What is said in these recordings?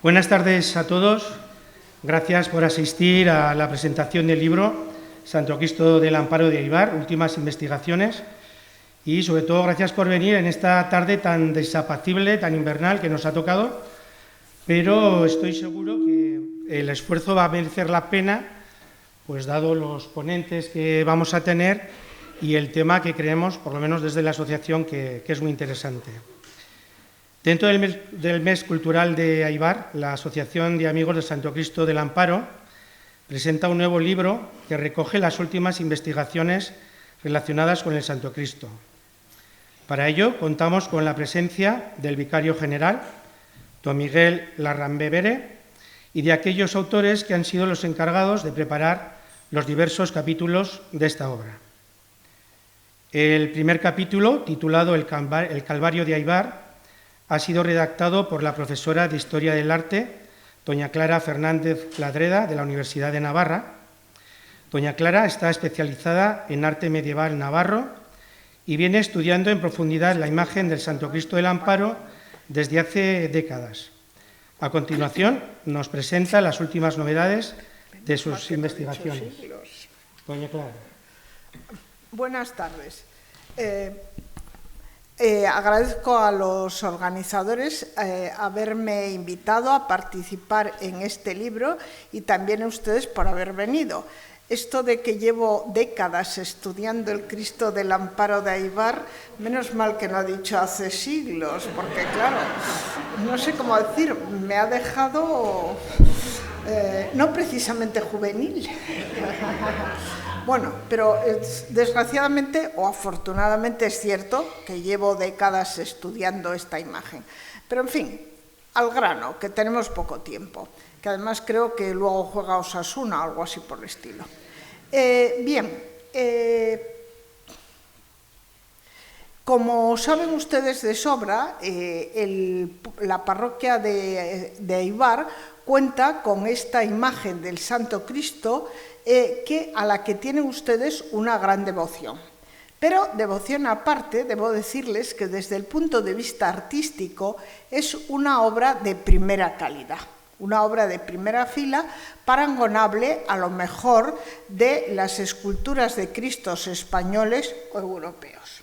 Buenas tardes a todos. Gracias por asistir a la presentación del libro Santo Cristo del Amparo de Éibar, últimas investigaciones. Y sobre todo gracias por venir en esta tarde tan desapacible, tan invernal que nos ha tocado. Pero estoy seguro que el esfuerzo va a merecer la pena, pues dado los ponentes que vamos a tener y el tema que creemos, por lo menos desde la asociación, que es muy interesante. Dentro del mes cultural de Éibar, la Asociación de Amigos de Santo Cristo del Amparo presenta un nuevo libro que recoge las últimas investigaciones relacionadas con el Santo Cristo. Para ello, contamos con la presencia del vicario general, don Miguel Larrambevere, y de aquellos autores que han sido los encargados de preparar los diversos capítulos de esta obra. El primer capítulo, titulado El Calvario de Éibar, ha sido redactado por la profesora de Historia del Arte, doña Clara Fernández Ladreda, de la Universidad de Navarra. Doña Clara está especializada en arte medieval navarro y viene estudiando en profundidad la imagen del Santo Cristo del Amparo desde hace décadas. A continuación, nos presenta las últimas novedades de sus investigaciones. Doña Clara. Buenas tardes. Agradezco a los organizadores haberme invitado a participar en este libro y también a ustedes por haber venido. Esto de que llevo décadas estudiando el Cristo del Amparo de Éibar, menos mal que no ha dicho hace siglos, porque claro, no sé cómo decir, me ha dejado no precisamente juvenil. Bueno, pero desgraciadamente o afortunadamente es cierto que llevo décadas estudiando esta imagen. Pero en fin, al grano, que tenemos poco tiempo, que además creo que luego juega Osasuna o algo así por el estilo. Como saben ustedes de sobra, la parroquia de Éibar cuenta con esta imagen del Santo Cristo a la que tienen ustedes una gran devoción. Pero devoción aparte, debo decirles que desde el punto de vista artístico es una obra de primera calidad, una obra de primera fila, parangonable a lo mejor de las esculturas de Cristos españoles o europeos.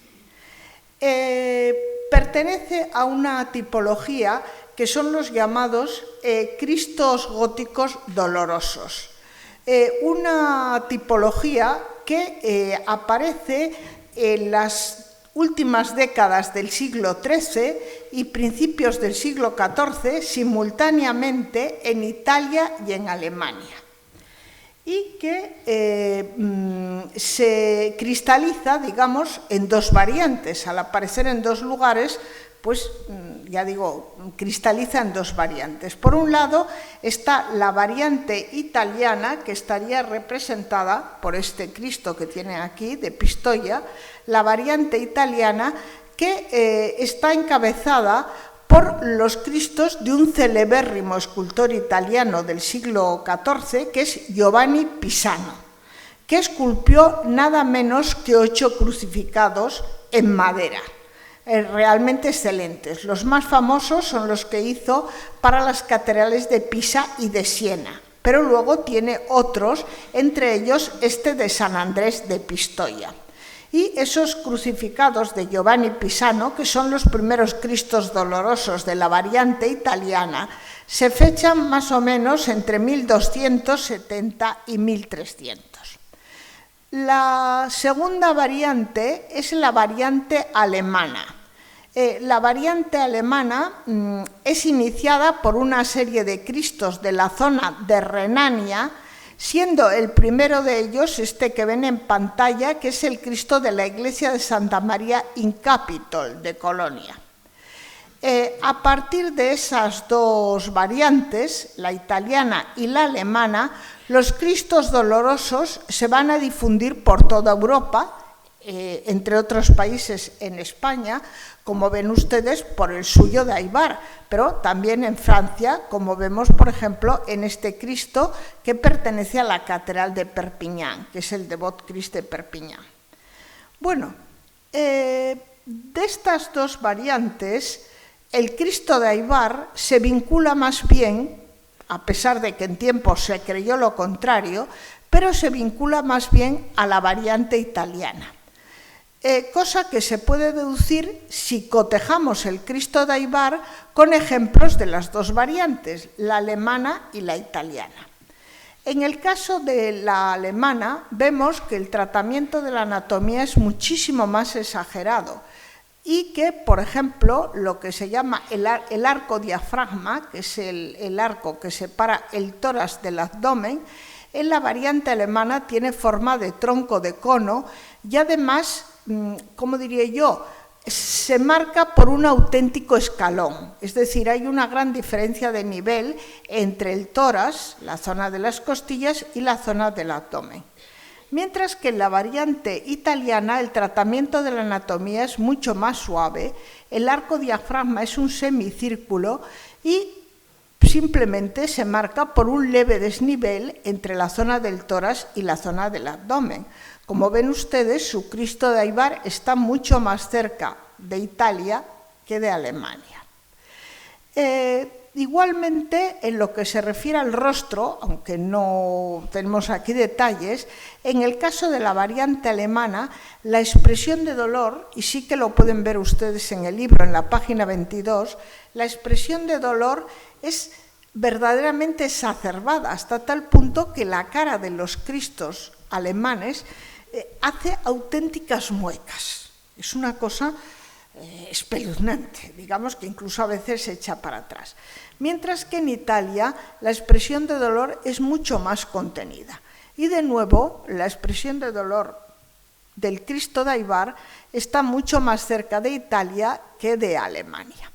Pertenece a una tipología que son los llamados Cristos góticos dolorosos. Una tipología que aparece en las últimas décadas del siglo XIII y principios del siglo XIV simultáneamente en Italia y en Alemania, y que se cristaliza, digamos, en dos variantes. Al aparecer en dos lugares, pues ya digo, cristaliza en dos variantes. Por un lado está la variante italiana, que estaría representada por este Cristo que tiene aquí, de Pistoia, la variante italiana que está encabezada por los Cristos de un celebérrimo escultor italiano del siglo XIV, que es Giovanni Pisano, que esculpió nada menos que 8 crucificados en madera. Realmente excelentes. Los más famosos son los que hizo para las catedrales de Pisa y de Siena, pero luego tiene otros, entre ellos este de San Andrés de Pistoia. Y esos crucificados de Giovanni Pisano, que son los primeros Cristos dolorosos de la variante italiana, se fechan más o menos entre 1270 y 1300. La segunda variante es la variante alemana. La variante alemana es iniciada por una serie de Cristos de la zona de Renania, siendo el primero de ellos este que ven en pantalla, que es el Cristo de la iglesia de Santa María in Capitol de Colonia. A partir de esas dos variantes, la italiana y la alemana, los Cristos dolorosos se van a difundir por toda Europa, entre otros países en España, como ven ustedes, por el suyo de Éibar, pero también en Francia, como vemos, por ejemplo, en este Cristo que pertenece a la Catedral de Perpiñán, que es el Devot Christ de Perpiñán. Bueno, de estas dos variantes, el Cristo de Aybar se vincula más bien, a pesar de que en tiempos se creyó lo contrario, pero se vincula más bien a la variante italiana. Cosa que se puede deducir si cotejamos el Cristo de Aybar con ejemplos de las dos variantes, la alemana y la italiana. En el caso de la alemana, vemos que el tratamiento de la anatomía es muchísimo más exagerado y que, por ejemplo, lo que se llama el arco diafragma, que es el arco que separa el tórax del abdomen, en la variante alemana tiene forma de tronco de cono y además, ¿cómo diría yo?, se marca por un auténtico escalón, es decir, hay una gran diferencia de nivel entre el tórax, la zona de las costillas y la zona del abdomen. Mientras que en la variante italiana el tratamiento de la anatomía es mucho más suave, el arco diafragma es un semicírculo y simplemente se marca por un leve desnivel entre la zona del tórax y la zona del abdomen. Como ven ustedes, su Cristo de Aybar está mucho más cerca de Italia que de Alemania. Igualmente, en lo que se refiere al rostro, aunque no tenemos aquí detalles, en el caso de la variante alemana, la expresión de dolor, y sí que lo pueden ver ustedes en el libro, en la página 22, la expresión de dolor es verdaderamente exacerbada, hasta tal punto que la cara de los Cristos alemanes hace auténticas muecas. Es una cosa espeluznante, digamos que incluso a veces se echa para atrás. Mientras que en Italia la expresión de dolor es mucho más contenida. Y de nuevo, la expresión de dolor del Cristo de Aybar está mucho más cerca de Italia que de Alemania.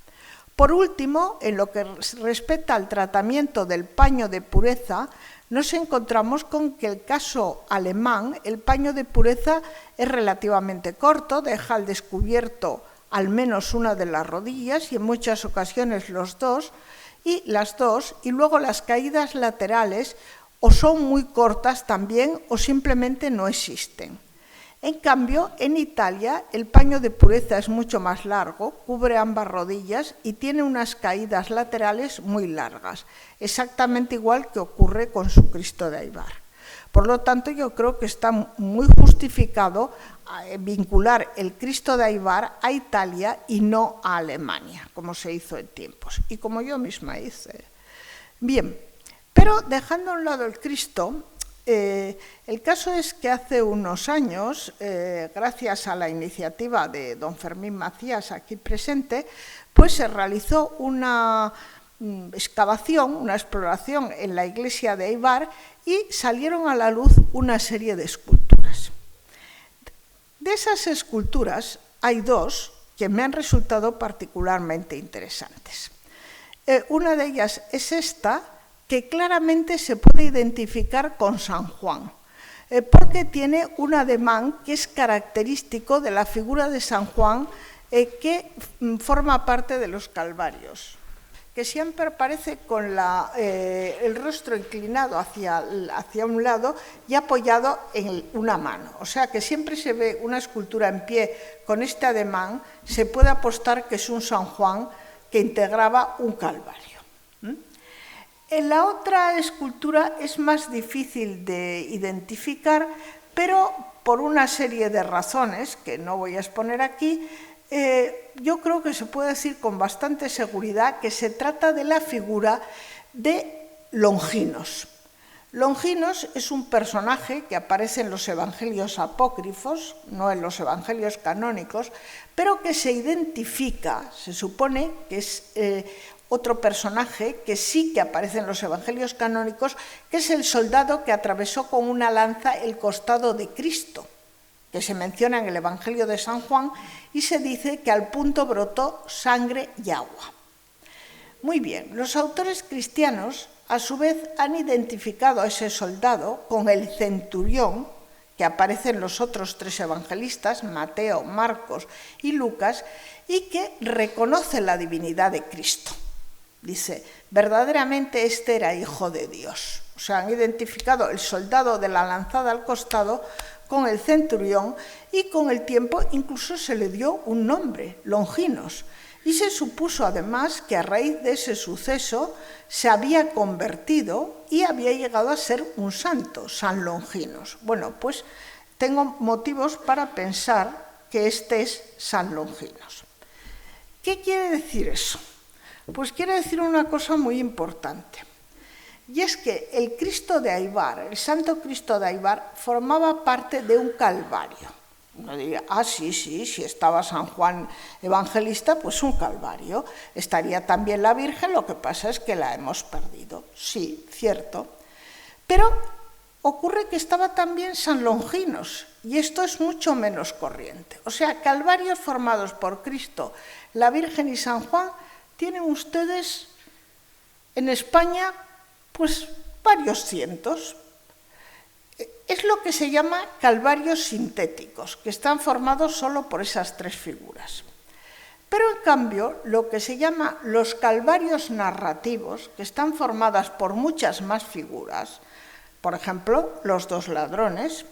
Por último, en lo que respecta al tratamiento del paño de pureza, nos encontramos con que el caso alemán, el paño de pureza es relativamente corto, deja al descubierto al menos una de las rodillas y en muchas ocasiones las dos, y luego las caídas laterales o son muy cortas también o simplemente no existen. En cambio, en Italia el paño de pureza es mucho más largo, cubre ambas rodillas y tiene unas caídas laterales muy largas, exactamente igual que ocurre con su Cristo de Aybar. Por lo tanto, yo creo que está muy justificado vincular el Cristo de Aybar a Italia y no a Alemania, como se hizo en tiempos y como yo misma hice. Bien, pero dejando a un lado el Cristo, el caso es que hace unos años, gracias a la iniciativa de don Fermín Macías aquí presente, pues se realizó una excavación, una exploración en la iglesia de Aybar y salieron a la luz una serie de esculturas. De esas esculturas hay dos que me han resultado particularmente interesantes. Una de ellas es esta, que claramente se puede identificar con San Juan, porque tiene un ademán que es característico de la figura de San Juan que forma parte de los Calvarios, que siempre aparece con el rostro inclinado hacia un lado y apoyado en una mano. O sea que siempre se ve una escultura en pie con este ademán, se puede apostar que es un San Juan que integraba un Calvario. En la otra escultura es más difícil de identificar, pero por una serie de razones que no voy a exponer aquí, yo creo que se puede decir con bastante seguridad que se trata de la figura de Longinos. Longinos es un personaje que aparece en los evangelios apócrifos, no en los evangelios canónicos, pero que se identifica, se supone que es otro personaje que sí que aparece en los evangelios canónicos, que es el soldado que atravesó con una lanza el costado de Cristo, que se menciona en el Evangelio de San Juan, y se dice que al punto brotó sangre y agua. Muy bien, los autores cristianos a su vez han identificado a ese soldado con el centurión, que aparece en los otros tres evangelistas, Mateo, Marcos y Lucas, y que reconoce la divinidad de Cristo. Dice, verdaderamente este era hijo de Dios. O sea, han identificado el soldado de la lanzada al costado con el centurión y con el tiempo incluso se le dio un nombre, Longinos. Y se supuso además que a raíz de ese suceso se había convertido y había llegado a ser un santo, San Longinos. Bueno, pues tengo motivos para pensar que este es San Longinos. ¿Qué quiere decir eso? Pues quiere decir una cosa muy importante. Y es que el Cristo de Aybar, el Santo Cristo de Aybar, formaba parte de un calvario. Uno diría, sí, si estaba San Juan Evangelista, pues un calvario. Estaría también la Virgen, lo que pasa es que la hemos perdido. Sí, cierto. Pero ocurre que estaba también San Longinos, y esto es mucho menos corriente. O sea, calvarios formados por Cristo, la Virgen y San Juan, tienen ustedes en España, pues varios cientos. Es lo que se llama calvarios sintéticos, que están formados solo por esas tres figuras. Pero en cambio, lo que se llama los calvarios narrativos, que están formadas por muchas más figuras, por ejemplo, los dos ladrones,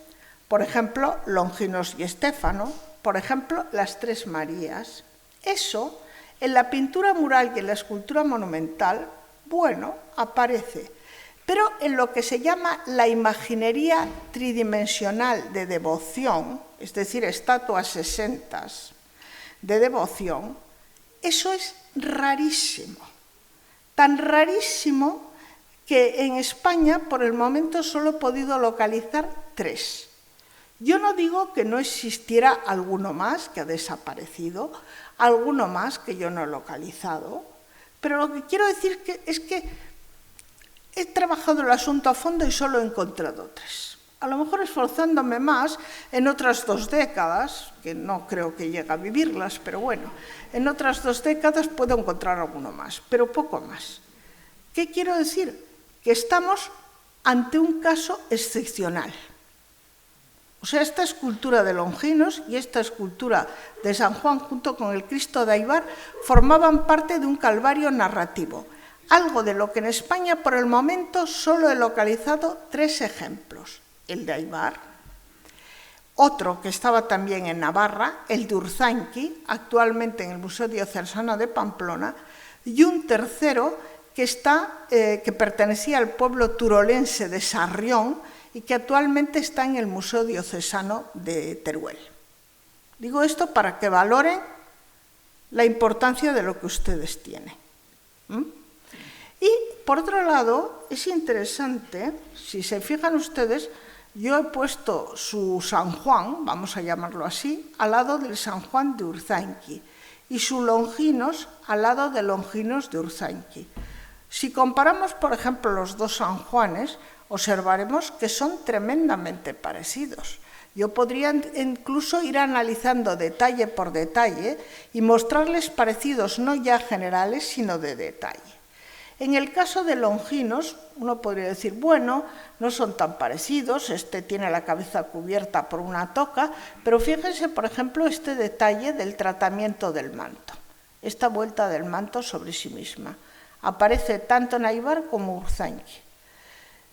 por ejemplo, Longinos y Estéfano, por ejemplo, las tres Marías, eso en la pintura mural y en la escultura monumental, bueno, aparece. Pero en lo que se llama la imaginería tridimensional de devoción, es decir, estatuas sesentas de devoción, eso es rarísimo. Tan rarísimo que en España por el momento solo he podido localizar 3. Yo no digo que no existiera alguno más que ha desaparecido, alguno más que yo no he localizado, pero lo que quiero decir es que he trabajado el asunto a fondo y solo he encontrado 3. A lo mejor esforzándome más en otras 2 décadas, que no creo que llegue a vivirlas, pero bueno, en otras 2 décadas puedo encontrar alguno más, pero poco más. ¿Qué quiero decir? Que estamos ante un caso excepcional. O sea, esta escultura de Longinos y esta escultura de San Juan junto con el Cristo de Aybar formaban parte de un calvario narrativo. Algo de lo que en España por el momento solo he localizado 3 ejemplos. El de Aybar, otro que estaba también en Navarra, el de Urzanqui, actualmente en el Museo Diocesano de Pamplona, y un tercero que pertenecía al pueblo turolense de Sarrión y que actualmente está en el Museo Diocesano de Teruel. Digo esto para que valoren la importancia de lo que ustedes tienen. Y, por otro lado, es interesante, si se fijan ustedes, yo he puesto su San Juan, vamos a llamarlo así, al lado del San Juan de Urzanqui y su Longinos al lado de Longinos de Urzanqui. Si comparamos, por ejemplo, los 2 San Juanes, observaremos que son tremendamente parecidos. Yo podría incluso ir analizando detalle por detalle y mostrarles parecidos no ya generales, sino de detalle. En el caso de Longinos, uno podría decir, bueno, no son tan parecidos, este tiene la cabeza cubierta por una toca, pero fíjense, por ejemplo, este detalle del tratamiento del manto, esta vuelta del manto sobre sí misma. Aparece tanto en Aybar como Urzanqui.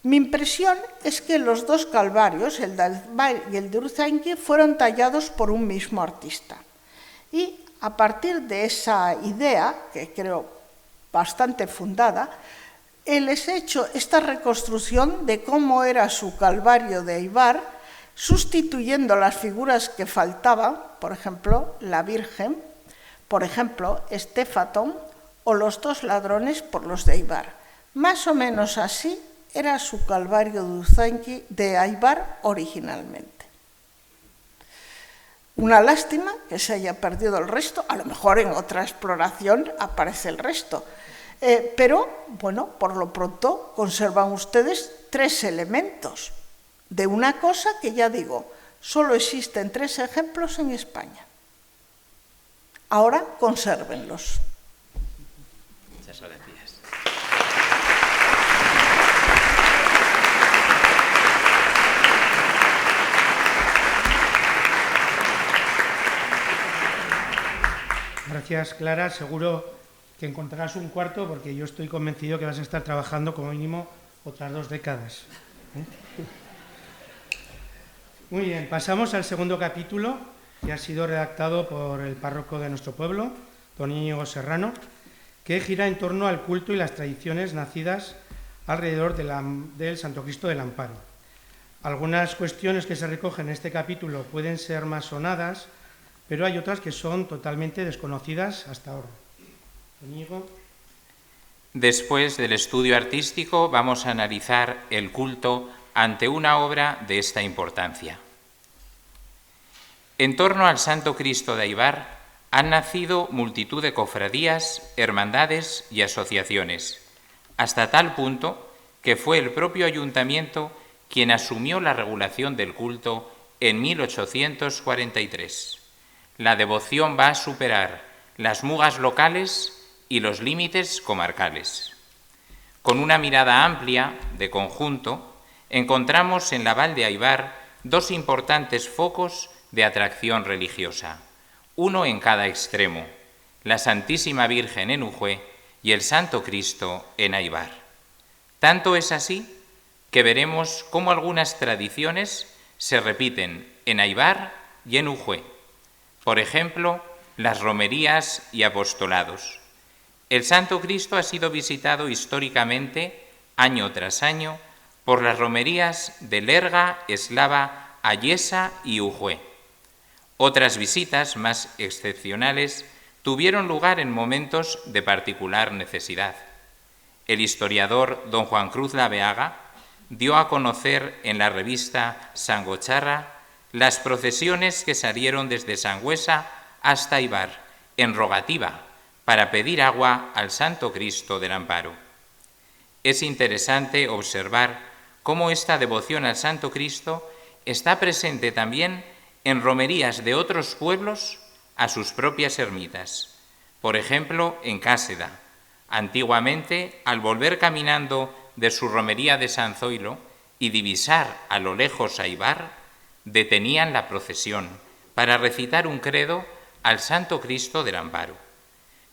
Mi impresión es que los 2 calvarios, el de Aybar y el de Urzanqui, fueron tallados por un mismo artista. Y a partir de esa idea, que creo bastante fundada, les he hecho esta reconstrucción de cómo era su calvario de Aybar, sustituyendo las figuras que faltaban, por ejemplo, la Virgen, por ejemplo, Estéfaton o los 2 ladrones por los de Aybar. Más o menos así era su calvario de Urzanqui de Aybar originalmente. Una lástima que se haya perdido el resto, a lo mejor en otra exploración aparece el resto. Pero, bueno, por lo pronto conservan ustedes 3 elementos de una cosa que, ya digo, solo existen 3 ejemplos en España. Ahora, consérvenlos. Muchas gracias. Gracias, Clara. Seguro que encontrarás un cuarto, porque yo estoy convencido que vas a estar trabajando como mínimo otras 2 décadas. Muy bien, pasamos al segundo capítulo, que ha sido redactado por el párroco de nuestro pueblo, don Íñigo Serrano, que gira en torno al culto y las tradiciones nacidas alrededor del Santo Cristo del Amparo. Algunas cuestiones que se recogen en este capítulo pueden ser más sonadas, pero hay otras que son totalmente desconocidas hasta ahora. Don Íñigo. Después del estudio artístico vamos a analizar el culto ante una obra de esta importancia. En torno al Santo Cristo de Aibar han nacido multitud de cofradías, hermandades y asociaciones, hasta tal punto que fue el propio ayuntamiento quien asumió la regulación del culto en 1843. La devoción va a superar las mugas locales y los límites comarcales. Con una mirada amplia, de conjunto, encontramos en la Val de Aibar dos importantes focos de atracción religiosa, uno en cada extremo, la Santísima Virgen en Ujue y el Santo Cristo en Aibar. Tanto es así que veremos cómo algunas tradiciones se repiten en Aibar y en Ujue. Por ejemplo, las romerías y apostolados. El Santo Cristo ha sido visitado históricamente, año tras año, por las romerías de Lerga, Eslava, Ayesa y Ujue. Otras visitas más excepcionales tuvieron lugar en momentos de particular necesidad. El historiador don Juan Cruz Laveaga dio a conocer en la revista Sangocharra las procesiones que salieron desde Sangüesa hasta Aibar, en rogativa, para pedir agua al Santo Cristo del Amparo. Es interesante observar cómo esta devoción al Santo Cristo está presente también en romerías de otros pueblos a sus propias ermitas. Por ejemplo, en Cáseda. Antiguamente, al volver caminando de su romería de San Zoilo y divisar a lo lejos Aibar, detenían la procesión para recitar un credo al Santo Cristo del Amparo.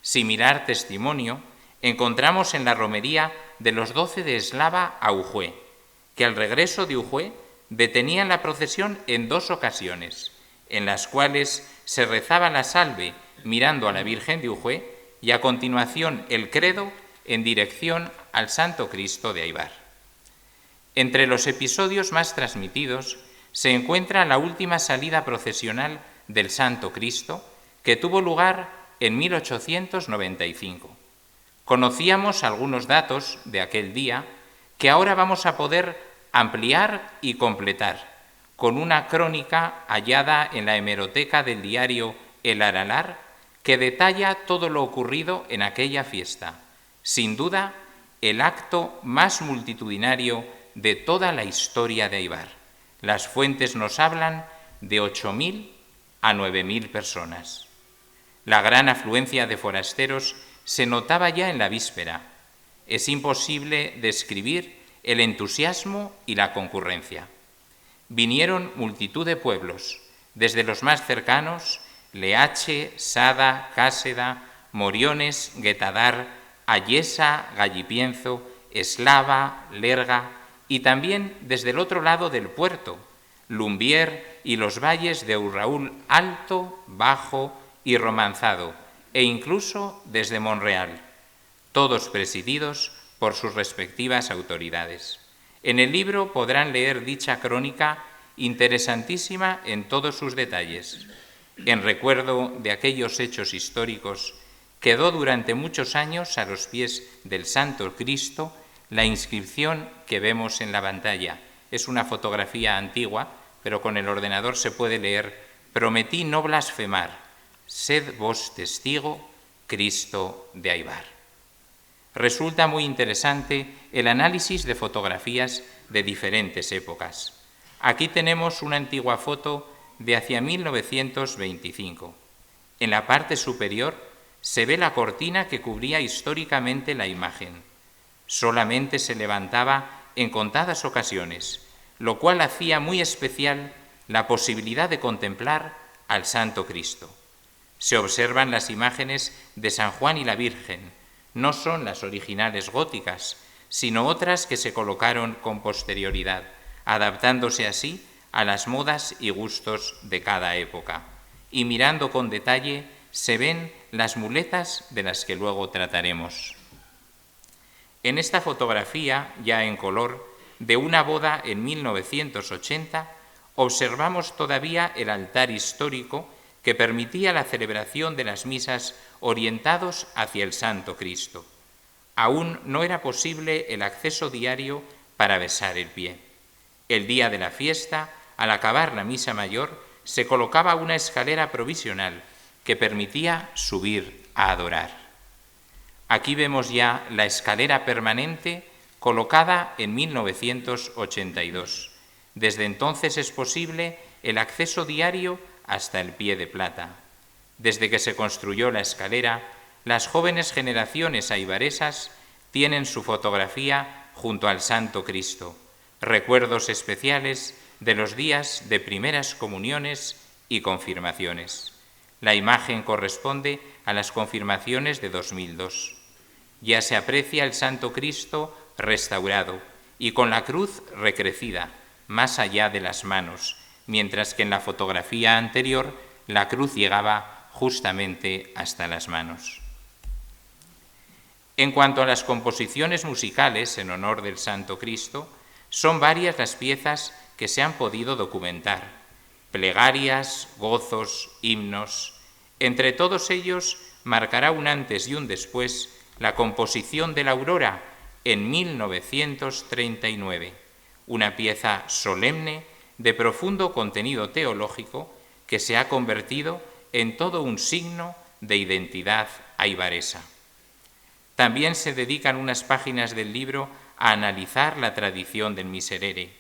Similar testimonio encontramos en la romería de los 12 de Eslava a Ujue, que al regreso de Ujue detenían la procesión en 2 ocasiones, en las cuales se rezaba la salve mirando a la Virgen de Ujue y a continuación el credo en dirección al Santo Cristo de Aibar. Entre los episodios más transmitidos se encuentra la última salida procesional del Santo Cristo, que tuvo lugar en 1895. Conocíamos algunos datos de aquel día que ahora vamos a poder ampliar y completar con una crónica hallada en la hemeroteca del diario El Aralar que detalla todo lo ocurrido en aquella fiesta. Sin duda, el acto más multitudinario de toda la historia de Aibar. Las fuentes nos hablan de 8.000 a 9.000 personas. La gran afluencia de forasteros se notaba ya en la víspera. Es imposible describir el entusiasmo y la concurrencia. Vinieron multitud de pueblos, desde los más cercanos, Leache, Sada, Cáseda, Moriones, Guetadar, Ayesa, Gallipienzo, Eslava, Lerga, y también desde el otro lado del puerto, Lumbier y los valles de Urraúl Alto, Bajo y Romanzado, e incluso desde Monreal, todos presididos por sus respectivas autoridades. En el libro podrán leer dicha crónica interesantísima en todos sus detalles. En recuerdo de aquellos hechos históricos, quedó durante muchos años a los pies del Santo Cristo la inscripción que vemos en la pantalla. Es una fotografía antigua, pero con el ordenador se puede leer: «Prometí no blasfemar, sed vos testigo, Cristo de Aibar». Resulta muy interesante el análisis de fotografías de diferentes épocas. Aquí tenemos una antigua foto de hacia 1925. En la parte superior se ve la cortina que cubría históricamente la imagen. Solamente se levantaba en contadas ocasiones, lo cual hacía muy especial la posibilidad de contemplar al Santo Cristo. Se observan las imágenes de San Juan y la Virgen. No son las originales góticas, sino otras que se colocaron con posterioridad, adaptándose así a las modas y gustos de cada época. Y mirando con detalle se ven las muletas de las que luego trataremos. En esta fotografía, ya en color, de una boda en 1980, observamos todavía el altar histórico que permitía la celebración de las misas orientados hacia el Santo Cristo. Aún no era posible el acceso diario para besar el pie. El día de la fiesta, al acabar la misa mayor, se colocaba una escalera provisional que permitía subir a adorar. Aquí vemos ya la escalera permanente colocada en 1982. Desde entonces es posible el acceso diario hasta el pie de plata. Desde que se construyó la escalera, las jóvenes generaciones aibaresas tienen su fotografía junto al Santo Cristo, recuerdos especiales de los días de primeras comuniones y confirmaciones. La imagen corresponde a las confirmaciones de 2002. Ya se aprecia el Santo Cristo restaurado y con la cruz recrecida, más allá de las manos, mientras que en la fotografía anterior la cruz llegaba justamente hasta las manos. En cuanto a las composiciones musicales en honor del Santo Cristo, son varias las piezas que se han podido documentar: plegarias, gozos, himnos. Entre todos ellos marcará un antes y un después la composición de la Aurora en 1939, una pieza solemne de profundo contenido teológico que se ha convertido en todo un signo de identidad aibaresa. También se dedican unas páginas del libro a analizar la tradición del Miserere,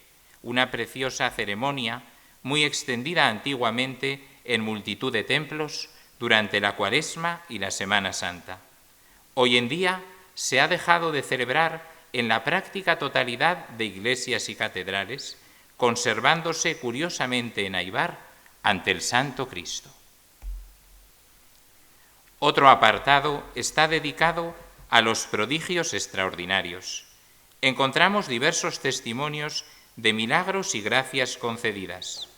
una preciosa ceremonia muy extendida antiguamente en multitud de templos durante la Cuaresma y la Semana Santa. Hoy en día se ha dejado de celebrar en la práctica totalidad de iglesias y catedrales, conservándose curiosamente en Aibar ante el Santo Cristo. Otro apartado está dedicado a los prodigios extraordinarios. Encontramos diversos testimonios de milagros y gracias concedidas.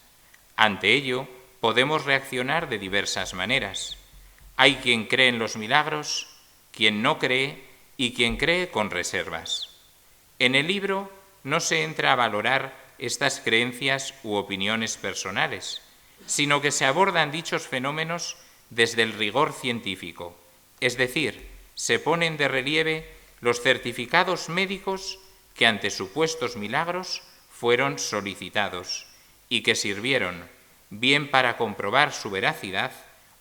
Ante ello, podemos reaccionar de diversas maneras. Hay quien cree en los milagros, quien no cree y quien cree con reservas. En el libro no se entra a valorar estas creencias u opiniones personales, sino que se abordan dichos fenómenos desde el rigor científico, es decir, se ponen de relieve los certificados médicos que ante supuestos milagros fueron solicitados y que sirvieron bien para comprobar su veracidad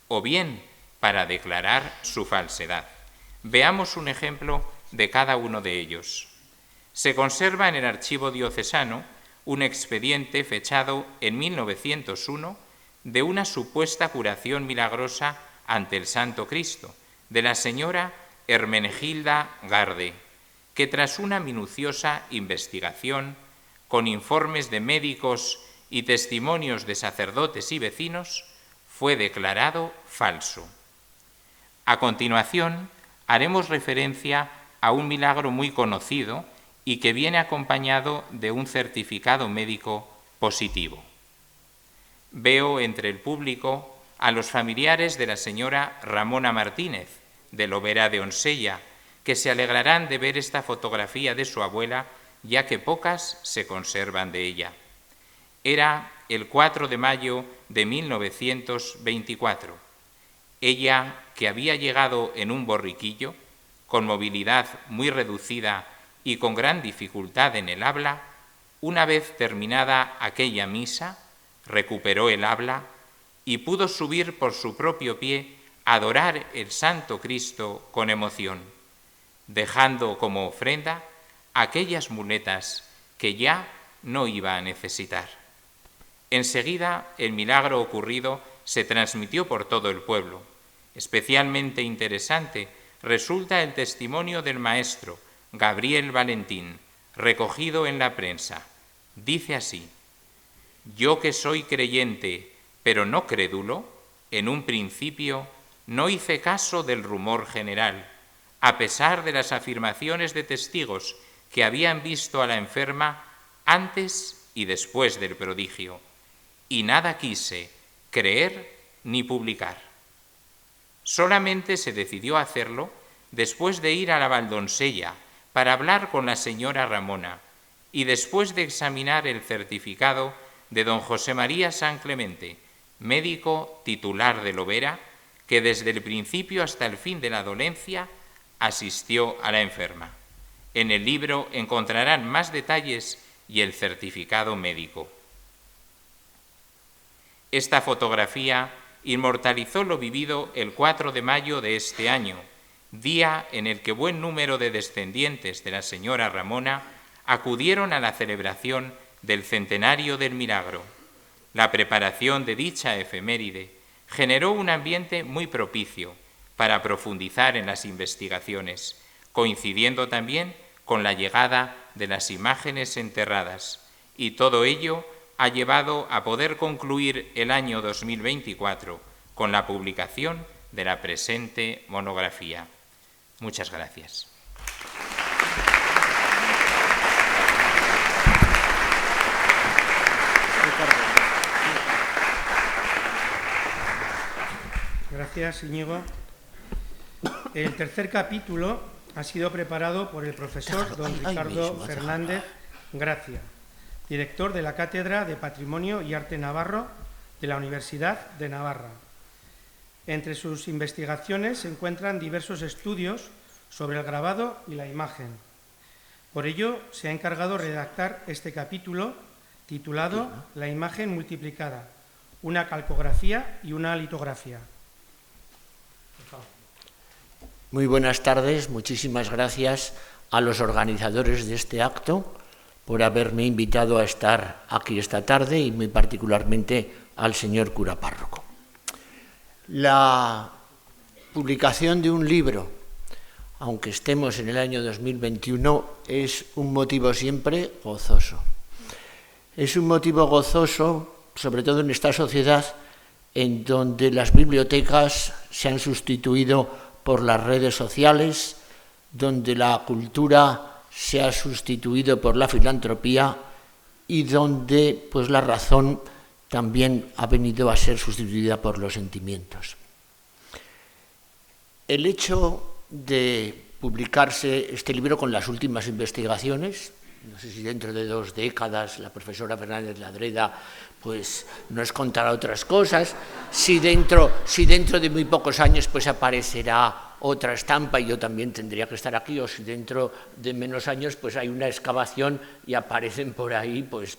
o bien para declarar su falsedad. Veamos un ejemplo de cada uno de ellos. Se conserva en el archivo diocesano un expediente fechado en 1901 de una supuesta curación milagrosa ante el Santo Cristo de la señora Hermenegilda Garde, que tras una minuciosa investigación, con informes de médicos y testimonios de sacerdotes y vecinos, fue declarado falso. A continuación, haremos referencia a un milagro muy conocido y que viene acompañado de un certificado médico positivo. Veo entre el público a los familiares de la señora Ramona Martínez, de Lobera de Onsella, que se alegrarán de ver esta fotografía de su abuela, ya que pocas se conservan de ella. Era el 4 de mayo de 1924. Ella, que había llegado en un borriquillo, con movilidad muy reducida y con gran dificultad en el habla, una vez terminada aquella misa, recuperó el habla y pudo subir por su propio pie a adorar el Santo Cristo con emoción, dejando como ofrenda aquellas muletas que ya no iba a necesitar. Enseguida el milagro ocurrido se transmitió por todo el pueblo. Especialmente interesante resulta el testimonio del maestro Gabriel Valentín, recogido en la prensa. Dice así: yo que soy creyente, pero no crédulo, en un principio no hice caso del rumor general, a pesar de las afirmaciones de testigos que habían visto a la enferma antes y después del prodigio, y nada quise creer ni publicar. Solamente se decidió a hacerlo después de ir a la Valdonsella para hablar con la señora Ramona y después de examinar el certificado de don José María San Clemente, médico titular de Lovera, que desde el principio hasta el fin de la dolencia asistió a la enferma. En el libro encontrarán más detalles y el certificado médico. Esta fotografía inmortalizó lo vivido el 4 de mayo de este año, día en el que buen número de descendientes de la señora Ramona acudieron a la celebración del centenario del milagro. La preparación de dicha efeméride generó un ambiente muy propicio para profundizar en las investigaciones, coincidiendo también con la llegada de las imágenes enterradas, y todo ello ha llevado a poder concluir el año 2024 con la publicación de la presente monografía. Muchas gracias. Gracias, Íñigo. El tercer capítulo ha sido preparado por el profesor don Ricardo Fernández Gracia, director de la Cátedra de Patrimonio y Arte Navarro de la Universidad de Navarra. Entre sus investigaciones se encuentran diversos estudios sobre el grabado y la imagen. Por ello, se ha encargado redactar este capítulo titulado La imagen multiplicada, una calcografía y una litografía. Muy buenas tardes, muchísimas gracias a los organizadores de este acto por haberme invitado a estar aquí esta tarde y muy particularmente al señor cura párroco. La publicación de un libro, aunque estemos en el año 2021, es un motivo siempre gozoso. Es un motivo gozoso, sobre todo en esta sociedad en donde las bibliotecas se han sustituido por las redes sociales, donde la cultura se ha sustituido por la filantropía y donde pues, la razón también ha venido a ser sustituida por los sentimientos. El hecho de publicarse este libro con las últimas investigaciones, no sé si dentro de 2 décadas la profesora Fernández Ladreda pues nos contará otras cosas, si dentro de muy pocos años pues aparecerá otra estampa y yo también tendría que estar aquí, o si dentro de menos años pues hay una excavación y aparecen por ahí pues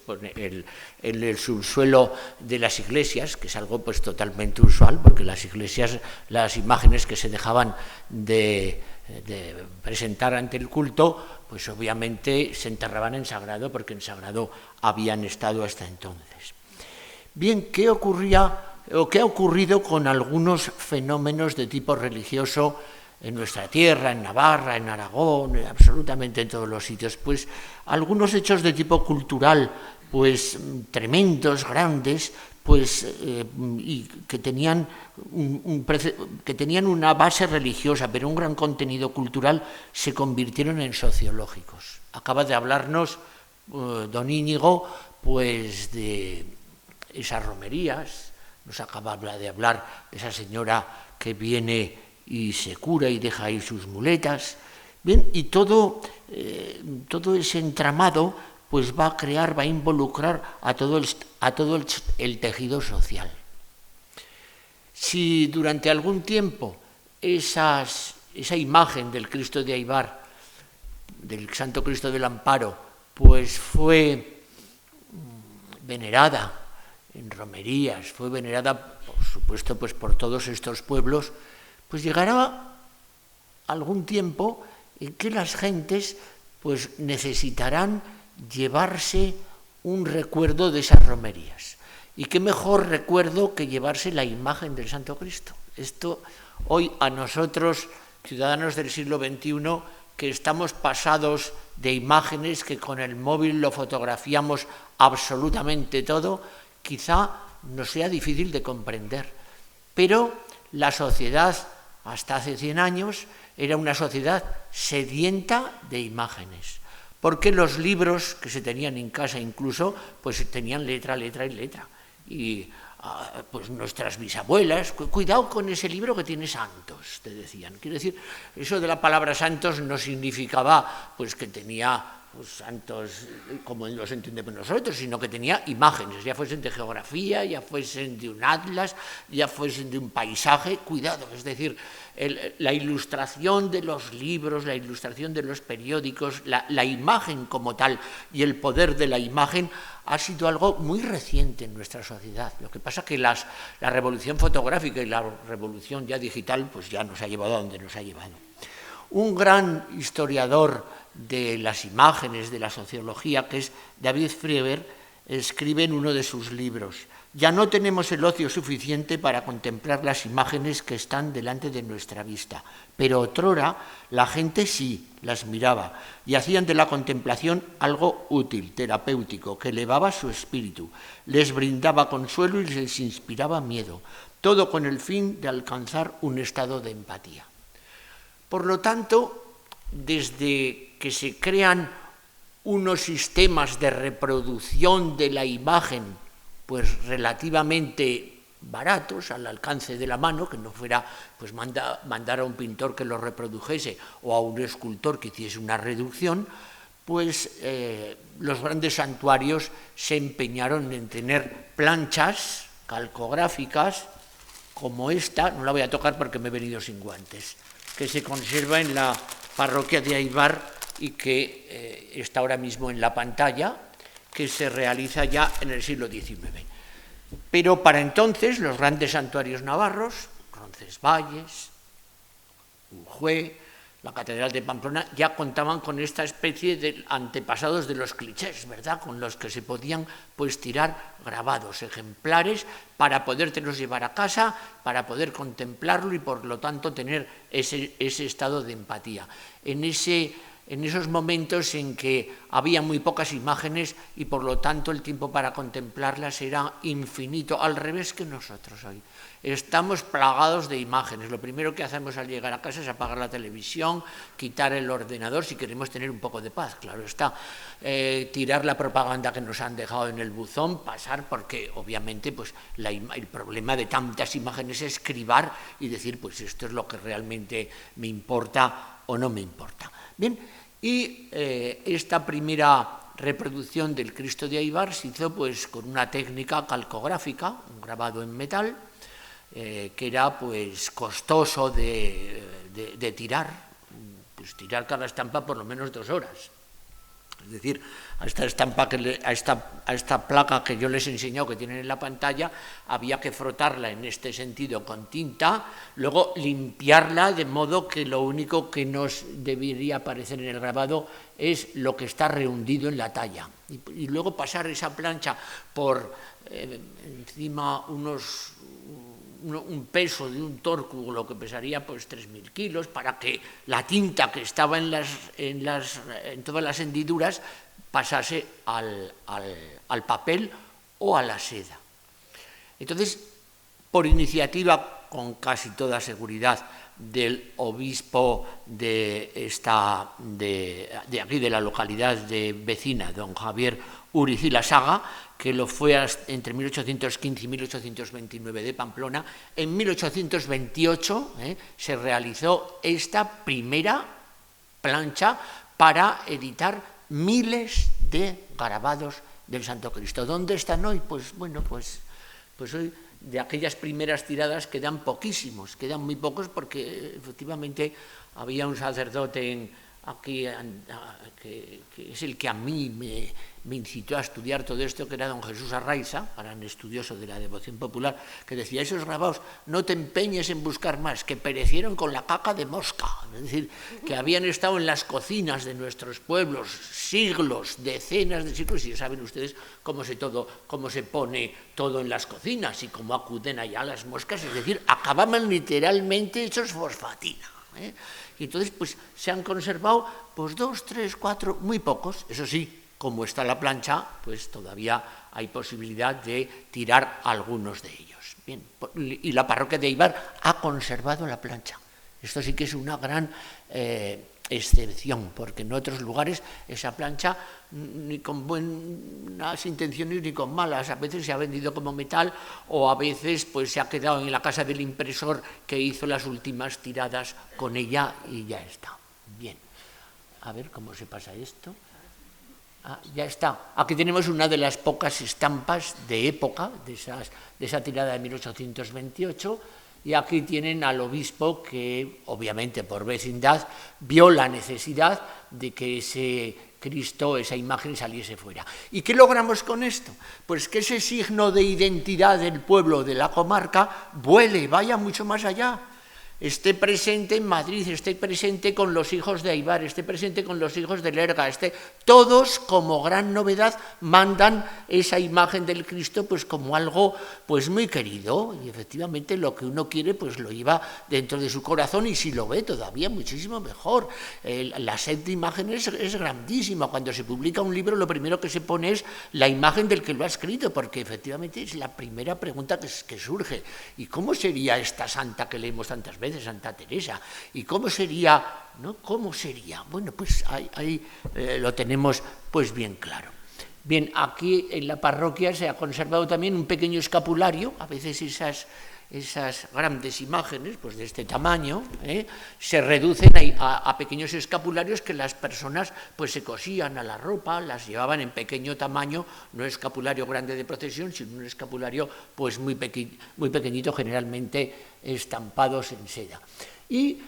el subsuelo de las iglesias, que es algo pues totalmente usual, porque las iglesias, las imágenes que se dejaban de presentar ante el culto, pues obviamente se enterraban en sagrado, porque en sagrado habían estado hasta entonces. Bien, ¿qué ocurría o qué ha ocurrido con algunos fenómenos de tipo religioso en nuestra tierra, en Navarra, en Aragón, absolutamente en todos los sitios? Pues algunos hechos de tipo cultural, pues tremendos, grandes, pues y que tenían una base religiosa, pero un gran contenido cultural, se convirtieron en sociológicos. Acaba de hablarnos don Íñigo, pues de esas romerías, nos acaba de hablar de esa señora que viene y se cura y deja ahí sus muletas. Bien, y todo ese entramado pues va a involucrar a todo el tejido social. Si durante algún tiempo esa imagen del Cristo de Aibar, del Santo Cristo del Amparo, pues fue venerada en romerías, fue venerada, por supuesto, pues por todos estos pueblos, pues llegará algún tiempo en que las gentes pues necesitarán llevarse un recuerdo de esas romerías. Y qué mejor recuerdo que llevarse la imagen del Santo Cristo. Esto hoy a nosotros, ciudadanos del siglo XXI, que estamos pasados de imágenes, que con el móvil lo fotografiamos absolutamente todo, quizá nos sea difícil de comprender. Pero la sociedad, hasta hace 100 años, era una sociedad sedienta de imágenes. Porque los libros que se tenían en casa incluso, pues tenían letra, letra y letra. Y pues nuestras bisabuelas. Cuidado con ese libro que tiene santos, te decían. Quiero decir, eso de la palabra santos no significaba pues que tenía pues, santos como los entendemos nosotros, sino que tenía imágenes, ya fuesen de geografía, ya fuesen de un atlas, ya fuesen de un paisaje. Cuidado, es decir, la ilustración de los libros, la ilustración de los periódicos, la imagen como tal y el poder de la imagen ha sido algo muy reciente en nuestra sociedad. Lo que pasa es que la revolución fotográfica y la revolución ya digital pues ya nos ha llevado a donde nos ha llevado. Un gran historiador de las imágenes, de la sociología, que es David Frieber, escribe en uno de sus libros: ya no tenemos el ocio suficiente para contemplar las imágenes que están delante de nuestra vista, pero otrora la gente sí las miraba y hacían de la contemplación algo útil, terapéutico, que elevaba su espíritu, les brindaba consuelo y les inspiraba miedo, todo con el fin de alcanzar un estado de empatía. Por lo tanto, desde que se crean unos sistemas de reproducción de la imagen pues relativamente baratos, al alcance de la mano, que no fuera pues mandar a un pintor que lo reprodujese o a un escultor que hiciese una reducción, pues los grandes santuarios se empeñaron en tener planchas calcográficas como esta, no la voy a tocar porque me he venido sin guantes, que se conserva en la parroquia de Aibar y que está ahora mismo en la pantalla, que se realiza ya en el siglo XIX. Pero para entonces los grandes santuarios navarros, Roncesvalles, Ujue, la Catedral de Pamplona, ya contaban con esta especie de antepasados de los clichés, ¿verdad?, con los que se podían pues tirar grabados, ejemplares, para podértelos llevar a casa, para poder contemplarlo y por lo tanto tener ese estado de empatía. En esos momentos en que había muy pocas imágenes y por lo tanto el tiempo para contemplarlas era infinito, al revés que nosotros hoy. Estamos plagados de imágenes. Lo primero que hacemos al llegar a casa es apagar la televisión, quitar el ordenador si queremos tener un poco de paz, claro está, tirar la propaganda que nos han dejado en el buzón, pasar, porque obviamente pues, el problema de tantas imágenes es cribar y decir pues esto es lo que realmente me importa o no me importa. Bien, y esta primera reproducción del Cristo de Aibar se hizo pues, con una técnica calcográfica, un grabado en metal, que era pues, costoso de tirar, pues tirar cada estampa por lo menos 2 horas. Es decir, a esta placa que yo les he enseñado que tienen en la pantalla, había que frotarla en este sentido con tinta, luego limpiarla de modo que lo único que nos debería aparecer en el grabado es lo que está rehundido en la talla. Y luego pasar esa plancha por encima un peso de un tórculo que pesaría pues 3.000 kilos para que la tinta que estaba en todas las hendiduras pasase al papel o a la seda. Entonces, por iniciativa, con casi toda seguridad, del obispo de aquí de la localidad de vecina, don Javier Uricila Saga, que lo fue entre 1815 y 1829 de Pamplona, en 1828 se realizó esta primera plancha para editar miles de grabados del Santo Cristo. ¿Dónde están hoy? Pues bueno, pues hoy de aquellas primeras tiradas quedan poquísimos, quedan muy pocos porque efectivamente había un sacerdote aquí que es el que a mí me incitó a estudiar todo esto, que era don Jesús Arraiza, gran estudioso de la devoción popular, que decía, esos grabados no te empeñes en buscar más, que perecieron con la caca de mosca, es decir, que habían estado en las cocinas de nuestros pueblos siglos, decenas de siglos, y ya saben ustedes cómo se pone todo en las cocinas y cómo acuden allá las moscas, es decir, acababan literalmente hechos fosfatina. Y entonces pues se han conservado pues 2, 3, 4, muy pocos, eso sí, como está la plancha, pues todavía hay posibilidad de tirar algunos de ellos. Bien, y la parroquia de Aibar ha conservado la plancha. Esto sí que es una gran excepción, porque en otros lugares esa plancha ni con buenas intenciones ni con malas. A veces se ha vendido como metal o a veces pues se ha quedado en la casa del impresor que hizo las últimas tiradas con ella y ya está. Bien, a ver cómo se pasa esto. Ya está. Aquí tenemos una de las pocas estampas de época de esa tirada de 1828 y aquí tienen al obispo que, obviamente por vecindad, vio la necesidad de que ese Cristo, esa imagen saliese fuera. ¿Y qué logramos con esto? Pues que ese signo de identidad del pueblo, de la comarca, vuele, vaya mucho más allá. Esté presente en Madrid, esté presente con los hijos de Aybar, esté presente con los hijos de Lerga, todos como gran novedad mandan esa imagen del Cristo pues como algo pues muy querido, y efectivamente lo que uno quiere pues lo lleva dentro de su corazón, y si lo ve todavía muchísimo mejor. La sed de imágenes es grandísima. Cuando se publica un libro lo primero que se pone es la imagen del que lo ha escrito, porque efectivamente es la primera pregunta que surge. ¿Y cómo sería esta santa que leemos tantas veces? Santa Teresa, y cómo sería, ¿no? ¿Cómo sería? Bueno, pues ahí lo tenemos pues bien claro. Bien, aquí en la parroquia se ha conservado también un pequeño escapulario. A veces esas grandes imágenes pues de este tamaño se reducen a pequeños escapularios que las personas pues se cosían a la ropa, las llevaban en pequeño tamaño, no escapulario grande de procesión, sino un escapulario pues muy pequeñito, generalmente estampados en seda. Y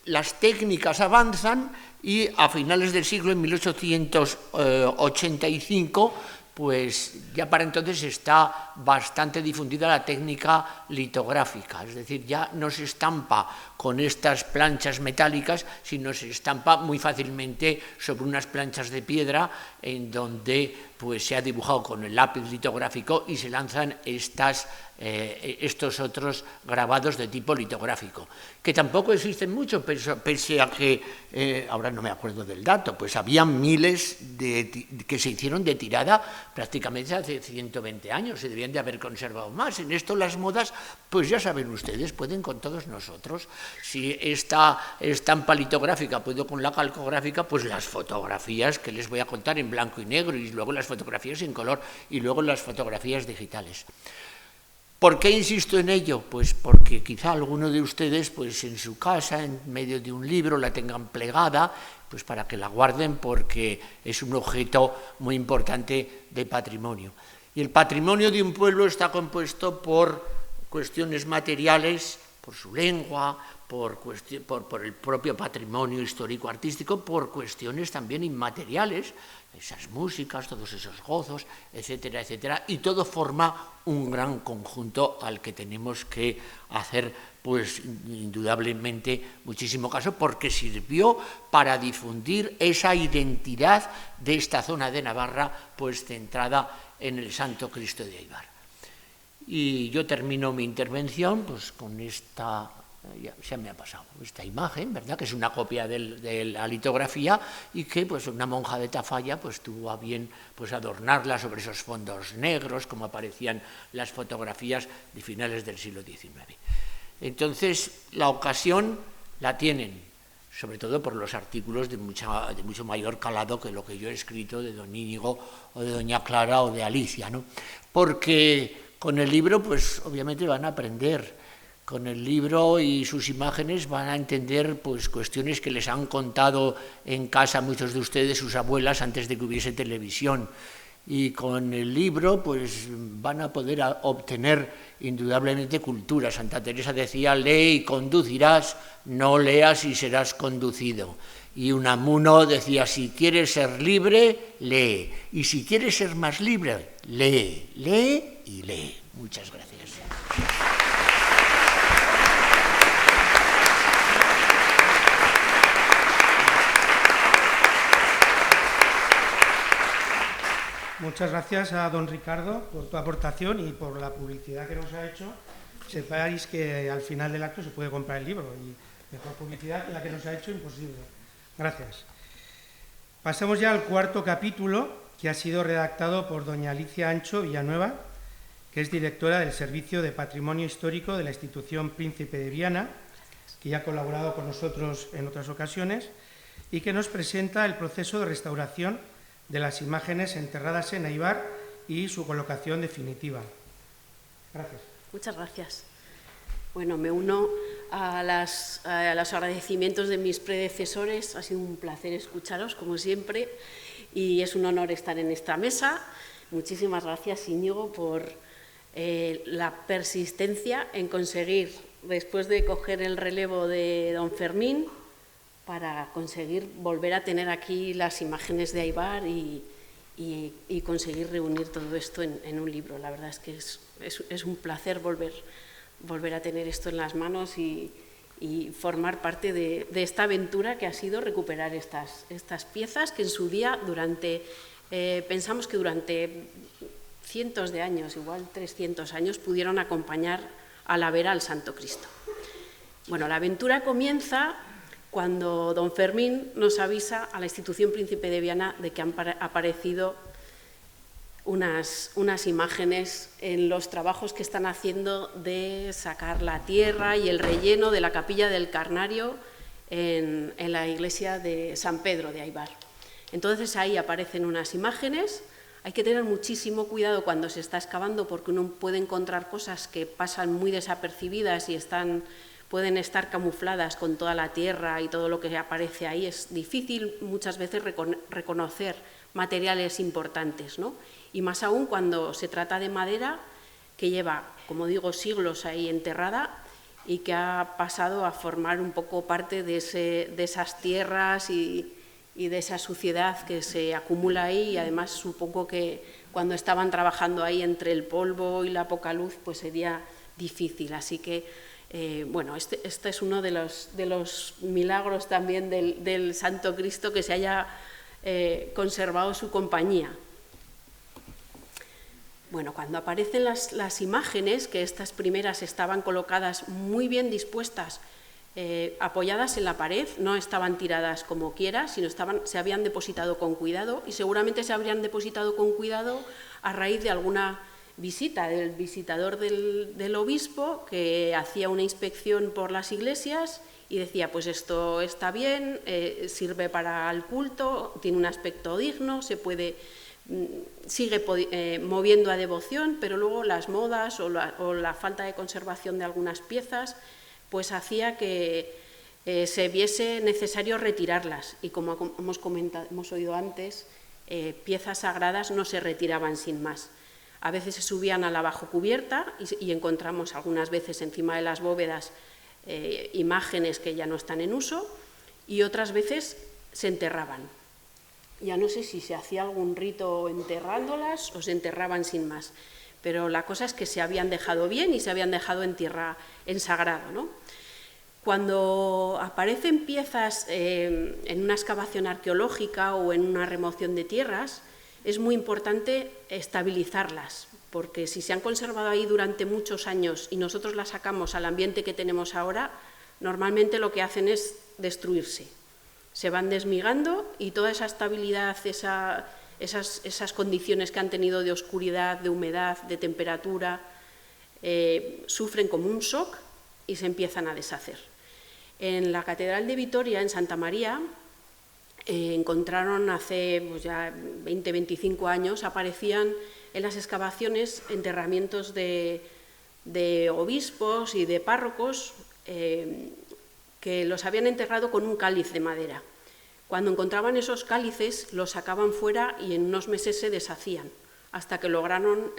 las técnicas avanzan y a finales del siglo, en 1885, pues ya para entonces está bastante difundida la técnica litográfica, es decir, ya no se estampa con estas planchas metálicas, sino se estampa muy fácilmente sobre unas planchas de piedra en donde pues se ha dibujado con el lápiz litográfico y se lanzan estos otros grabados de tipo litográfico, que tampoco existen mucho, pese a que, ahora no me acuerdo del dato, pues había miles que se hicieron de tirada prácticamente hace 120 años, se debían de haber conservado más. En esto las modas, pues ya saben ustedes, pueden con todos nosotros. Si esta estampa litográfica puedo con la calcográfica, pues las fotografías que les voy a contar en blanco y negro, y luego las fotografías en color, y luego las fotografías digitales. ¿Por qué insisto en ello? Pues porque quizá alguno de ustedes pues en su casa, en medio de un libro, la tengan plegada, pues para que la guarden, porque es un objeto muy importante de patrimonio. Y el patrimonio de un pueblo está compuesto por cuestiones materiales, por su lengua, por el propio patrimonio histórico-artístico, por cuestiones también inmateriales, esas músicas, todos esos gozos, etcétera, etcétera, y todo forma un gran conjunto al que tenemos que hacer, pues indudablemente, muchísimo caso, porque sirvió para difundir esa identidad de esta zona de Navarra, pues centrada en el Santo Cristo de Aybar. Y yo termino mi intervención pues con esta, ya se me ha pasado, esta imagen, ¿verdad?, que es una copia de la litografía, y que pues una monja de Tafalla pues tuvo a bien pues adornarla sobre esos fondos negros, como aparecían las fotografías de finales del siglo XIX. Entonces, la ocasión la tienen, sobre todo por los artículos de mucho mayor calado que lo que yo he escrito de don Íñigo o de doña Clara o de Alicia, ¿no? Porque con el libro, pues obviamente van a aprender. Con el libro y sus imágenes van a entender pues cuestiones que les han contado en casa muchos de ustedes, sus abuelas, antes de que hubiese televisión. Y con el libro pues van a poder obtener indudablemente cultura. Santa Teresa decía: lee y conducirás, no leas y serás conducido. Y Unamuno decía: si quieres ser libre, lee. Y si quieres ser más libre, lee, lee y lee. Muchas gracias. Muchas gracias a don Ricardo por tu aportación y por la publicidad que nos ha hecho. Sepáis que al final del acto se puede comprar el libro, y mejor publicidad que la que nos ha hecho, imposible. Gracias. Pasamos ya al cuarto capítulo, que ha sido redactado por doña Alicia Ancho Villanueva, que es directora del Servicio de Patrimonio Histórico de la institución Príncipe de Viana, que ya ha colaborado con nosotros en otras ocasiones, y que nos presenta el proceso de restauración de las imágenes enterradas en Éibar y su colocación definitiva. Gracias. Muchas gracias. Bueno, me uno a los agradecimientos de mis predecesores. Ha sido un placer escucharos, como siempre, y es un honor estar en esta mesa. Muchísimas gracias, Íñigo, por la persistencia en conseguir, después de coger el relevo de don Fermín, para conseguir volver a tener aquí las imágenes de Éibar y conseguir reunir todo esto en un libro. La verdad es que es un placer volver a tener esto en las manos y formar parte de esta aventura que ha sido recuperar estas piezas que en su día, pensamos que durante cientos de años, igual 300 años, pudieron acompañar a la vera al Santo Cristo. Bueno, la aventura comienza cuando don Fermín nos avisa a la institución Príncipe de Viana de que han aparecido unas imágenes en los trabajos que están haciendo de sacar la tierra y el relleno de la capilla del Carnario en la iglesia de San Pedro de Éibar. Entonces ahí aparecen unas imágenes. Hay que tener muchísimo cuidado cuando se está excavando porque uno puede encontrar cosas que pasan muy desapercibidas y pueden estar camufladas con toda la tierra y todo lo que aparece ahí. Es difícil muchas veces reconocer materiales importantes, ¿no? Y más aún cuando se trata de madera que lleva, como digo, siglos ahí enterrada y que ha pasado a formar un poco parte de esas tierras y de esa suciedad que se acumula ahí, y además supongo que cuando estaban trabajando ahí entre el polvo y la poca luz pues sería difícil. Así que bueno, este es uno de los milagros también del Santo Cristo, que se haya conservado su compañía. Bueno, cuando aparecen las imágenes, que estas primeras estaban colocadas muy bien dispuestas, apoyadas en la pared, no estaban tiradas como quiera, sino se habían depositado con cuidado, y seguramente se habrían depositado con cuidado a raíz de alguna visita del visitador del obispo, que hacía una inspección por las iglesias y decía, pues esto está bien, sirve para el culto, tiene un aspecto digno, sigue moviendo a devoción, pero luego las modas o la falta de conservación de algunas piezas pues hacía que se viese necesario retirarlas, y como hemos oído antes, piezas sagradas no se retiraban sin más. A veces se subían a la bajocubierta y encontramos algunas veces encima de las bóvedas imágenes que ya no están en uso, y otras veces se enterraban. Ya no sé si se hacía algún rito enterrándolas o se enterraban sin más, pero la cosa es que se habían dejado bien y se habían dejado en tierra, en sagrado, ¿no? Cuando aparecen piezas en una excavación arqueológica o en una remoción de tierras, es muy importante estabilizarlas, porque si se han conservado ahí durante muchos años y nosotros las sacamos al ambiente que tenemos ahora, normalmente lo que hacen es destruirse. Se van desmigando y toda esa estabilidad, esas condiciones que han tenido de oscuridad, de humedad, de temperatura, sufren como un shock y se empiezan a deshacer. En la Catedral de Vitoria, en Santa María, encontraron hace pues ya 20-25 años, aparecían en las excavaciones enterramientos de obispos y de párrocos que los habían enterrado con un cáliz de madera. Cuando encontraban esos cálices, los sacaban fuera y en unos meses se deshacían, hasta que lograron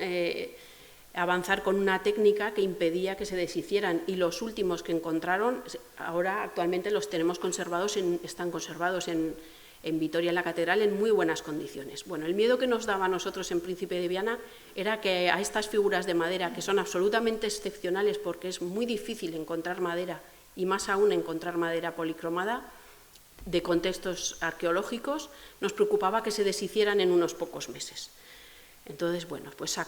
avanzar con una técnica que impedía que se deshicieran, y los últimos que encontraron, ahora actualmente los tenemos conservados, están conservados en Vitoria, en la Catedral, en muy buenas condiciones. Bueno, el miedo que nos daba a nosotros en Príncipe de Viana era que a estas figuras de madera, que son absolutamente excepcionales porque es muy difícil encontrar madera, y más aún encontrar madera policromada de contextos arqueológicos, nos preocupaba que se deshicieran en unos pocos meses. Entonces, bueno, pues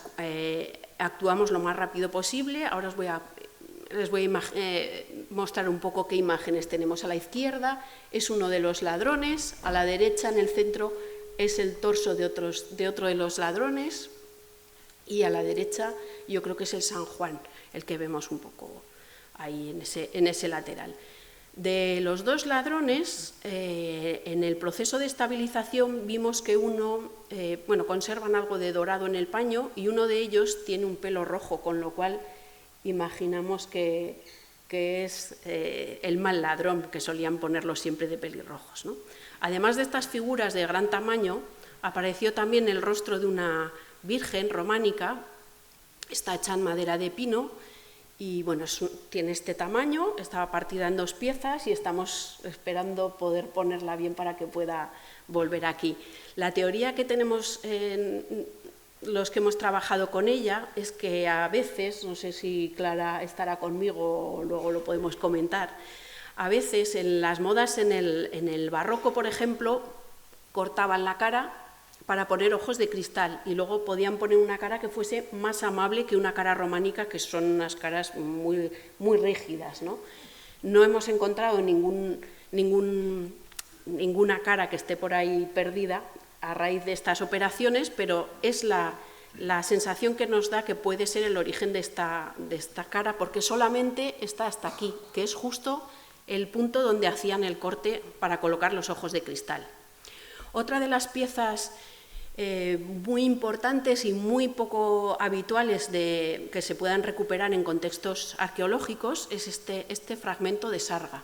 actuamos lo más rápido posible. Ahora les voy a mostrar un poco qué imágenes tenemos. A la izquierda es uno de los ladrones, a la derecha en el centro es el torso de otro de los ladrones, y a la derecha yo creo que es el San Juan, el que vemos un poco ahí en ese lateral. De los dos ladrones, en el proceso de estabilización vimos que uno, conservan algo de dorado en el paño y uno de ellos tiene un pelo rojo, con lo cual imaginamos que es el mal ladrón, que solían ponerlo siempre de pelirrojos, ¿no? Además de estas figuras de gran tamaño, apareció también el rostro de una virgen románica, está hecha en madera de pino, y bueno, tiene este tamaño, estaba partida en 2 piezas y estamos esperando poder ponerla bien para que pueda volver aquí. La teoría que tenemos los que hemos trabajado con ella es que a veces, no sé si Clara estará conmigo o luego lo podemos comentar, a veces en las modas en el barroco, por ejemplo, cortaban la cara para poner ojos de cristal y luego podían poner una cara que fuese más amable que una cara románica, que son unas caras muy, muy rígidas, ¿no? No hemos encontrado ninguna cara que esté por ahí perdida a raíz de estas operaciones, pero es la sensación que nos da que puede ser el origen de esta cara, porque solamente está hasta aquí, que es justo el punto donde hacían el corte para colocar los ojos de cristal. Otra de las piezas muy importantes y muy poco habituales que se puedan recuperar en contextos arqueológicos es este fragmento de sarga.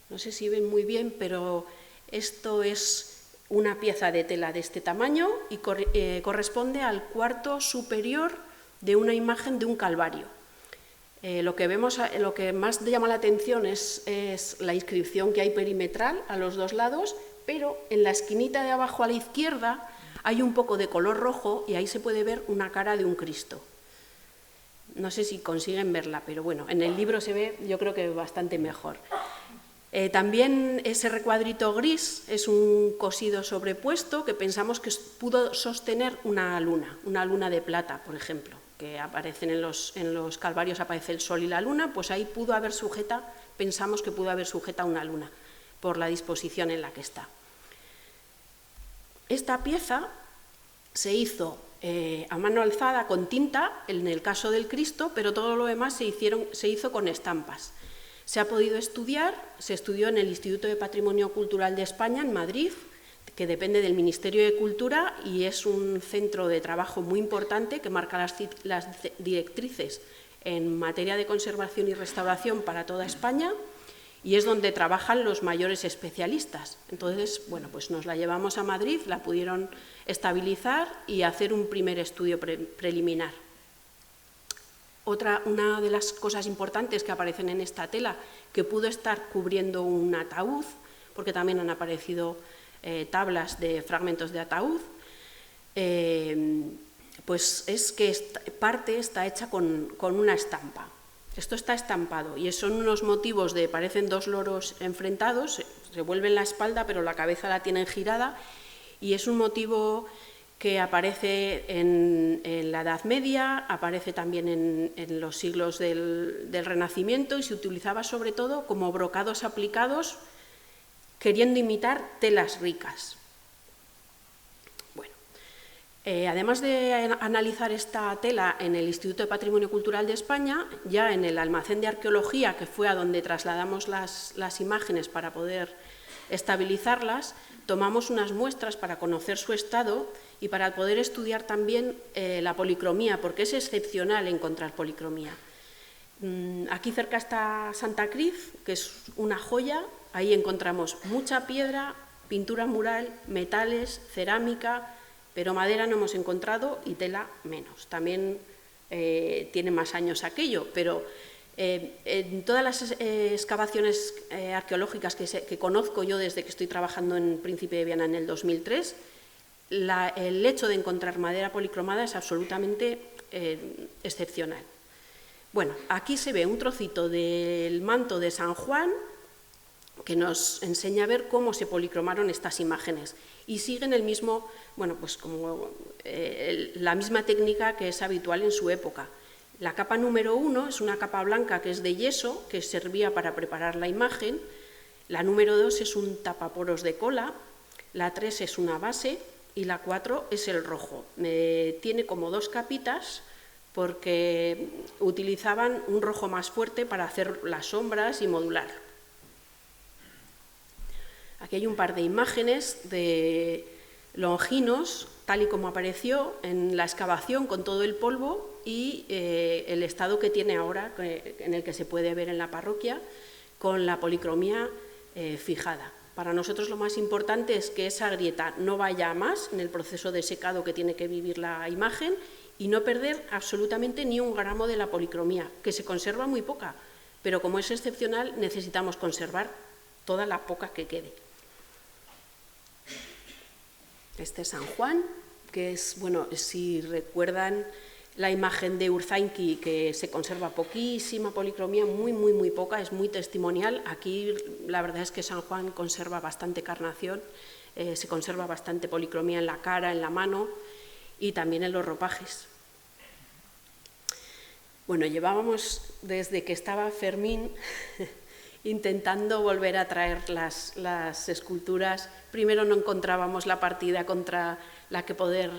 No sé si ven muy bien, pero esto es una pieza de tela de este tamaño y corresponde al cuarto superior de una imagen de un calvario. Lo que más llama la atención es la inscripción que hay perimetral a los 2 lados, pero en la esquinita de abajo a la izquierda hay un poco de color rojo y ahí se puede ver una cara de un Cristo. No sé si consiguen verla, pero bueno, en el libro se ve, yo creo que bastante mejor. También ese recuadrito gris es un cosido sobrepuesto que pensamos que pudo sostener una luna de plata, por ejemplo, que aparecen en los calvarios, aparece el sol y la luna, pues ahí pensamos que pudo haber sujeta una luna por la disposición en la que está. Esta pieza se hizo a mano alzada con tinta, en el caso del Cristo, pero todo lo demás se hizo con estampas. Se ha podido estudiar, se estudió en el Instituto de Patrimonio Cultural de España, en Madrid, que depende del Ministerio de Cultura y es un centro de trabajo muy importante que marca las directrices en materia de conservación y restauración para toda España, y es donde trabajan los mayores especialistas. Entonces, bueno, pues nos la llevamos a Madrid, la pudieron estabilizar y hacer un primer estudio preliminar. Una de las cosas importantes que aparecen en esta tela, que pudo estar cubriendo un ataúd, porque también han aparecido tablas de fragmentos de ataúd, pues es que parte está hecha con una estampa. Esto está estampado y son unos motivos parecen 2 loros enfrentados, se vuelven la espalda pero la cabeza la tienen girada y es un motivo que aparece en la Edad Media, aparece también en los siglos del Renacimiento y se utilizaba sobre todo como brocados aplicados queriendo imitar telas ricas. Además de analizar esta tela en el Instituto de Patrimonio Cultural de España, ya en el almacén de arqueología, que fue a donde trasladamos las imágenes para poder estabilizarlas, tomamos unas muestras para conocer su estado y para poder estudiar también la policromía, porque es excepcional encontrar policromía. Aquí cerca está Santa Cruz, que es una joya, ahí encontramos mucha piedra, pintura mural, metales, cerámica, pero madera no hemos encontrado y tela menos. También tiene más años aquello, pero en todas las excavaciones arqueológicas que conozco yo desde que estoy trabajando en Príncipe de Viana en el 2003, el hecho de encontrar madera policromada es absolutamente excepcional. Bueno, aquí se ve un trocito del manto de San Juan que nos enseña a ver cómo se policromaron estas imágenes y siguen el mismo, bueno, pues como la misma técnica que es habitual en su época. La capa número 1 es una capa blanca que es de yeso, que servía para preparar la imagen. La número 2 es un tapaporos de cola, la 3 es una base y la 4 es el rojo. Tiene como 2 capitas porque utilizaban un rojo más fuerte para hacer las sombras y modular. Aquí hay un par de imágenes de Longinos, tal y como apareció en la excavación con todo el polvo y el estado que tiene ahora, en el que se puede ver en la parroquia, con la policromía fijada. Para nosotros lo más importante es que esa grieta no vaya a más en el proceso de secado que tiene que vivir la imagen y no perder absolutamente ni un gramo de la policromía, que se conserva muy poca, pero como es excepcional necesitamos conservar toda la poca que quede. Este es San Juan, que es, bueno, si recuerdan la imagen de Urzainqui, que se conserva poquísima policromía, muy poca, es muy testimonial. Aquí la verdad es que San Juan conserva bastante carnación, se conserva bastante policromía en la cara, en la mano y también en los ropajes. Bueno, llevábamos desde que estaba Fermín intentando volver a traer las esculturas. Primero no encontrábamos la partida contra la que poder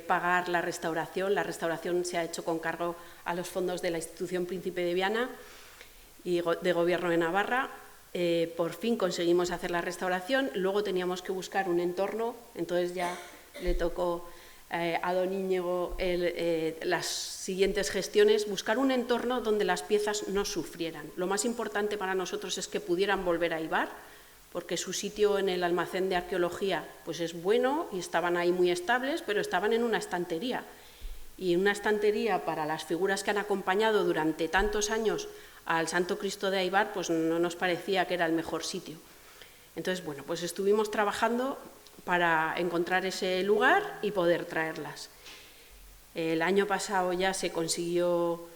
pagar la restauración. La restauración se ha hecho con cargo a los fondos de la institución Príncipe de Viana y de Gobierno de Navarra. Por fin conseguimos hacer la restauración, luego teníamos que buscar un entorno, entonces ya le tocó a don Íñigo las siguientes gestiones, buscar un entorno donde las piezas no sufrieran. Lo más importante para nosotros es que pudieran volver a Eibar, porque su sitio en el almacén de arqueología pues es bueno y estaban ahí muy estables, pero estaban en una estantería. Y una estantería para las figuras que han acompañado durante tantos años al Santo Cristo de Eibar, pues no nos parecía que era el mejor sitio. Entonces, bueno, pues estuvimos trabajando para encontrar ese lugar y poder traerlas. El año pasado ya se consiguió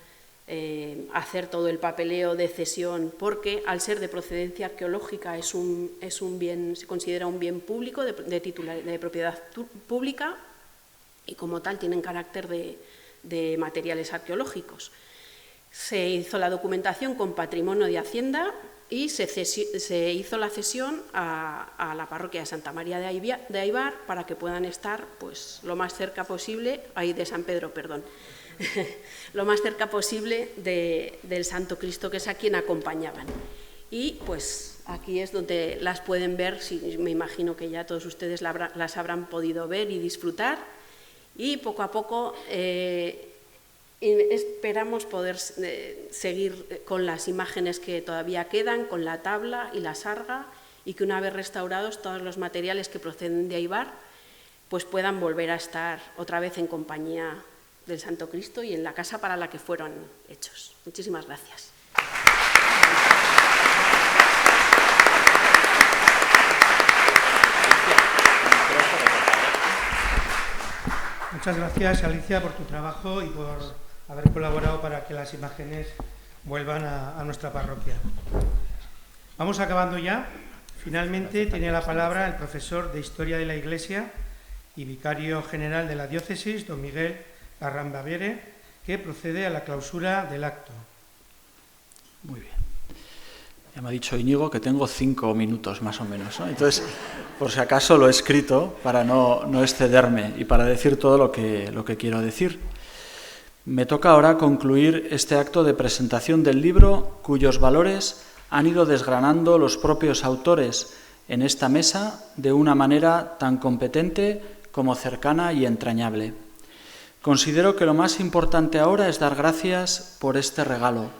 hacer todo el papeleo de cesión, porque al ser de procedencia arqueológica es un bien, se considera un bien público de propiedad pública y como tal tienen carácter de materiales arqueológicos. Se hizo la documentación con Patrimonio de Hacienda y se hizo la cesión a la parroquia de Santa María de Eibar para que puedan estar pues, lo más cerca posible, de San Pedro, perdón, lo más cerca posible del Santo Cristo, que es a quien acompañaban. Y pues aquí es donde las pueden ver, me imagino que ya todos ustedes las habrán podido ver y disfrutar. Y poco a poco esperamos poder seguir con las imágenes que todavía quedan, con la tabla y la sarga, y que una vez restaurados todos los materiales que proceden de Eibar pues puedan volver a estar otra vez en compañía del Santo Cristo y en la casa para la que fueron hechos. Muchísimas gracias. Muchas gracias, Alicia, por tu trabajo y por haber colaborado para que las imágenes vuelvan a nuestra parroquia. Vamos acabando ya. Finalmente tiene la palabra el profesor de Historia de la Iglesia y vicario general de la diócesis, don Miguel Arrambavere, que procede a la clausura del acto. Muy bien. Ya me ha dicho Íñigo que tengo 5 minutos más o menos, ¿no? Entonces, por si acaso lo he escrito para no excederme y para decir todo lo que quiero decir. Me toca ahora concluir este acto de presentación del libro, cuyos valores han ido desgranando los propios autores en esta mesa de una manera tan competente como cercana y entrañable. Considero que lo más importante ahora es dar gracias por este regalo,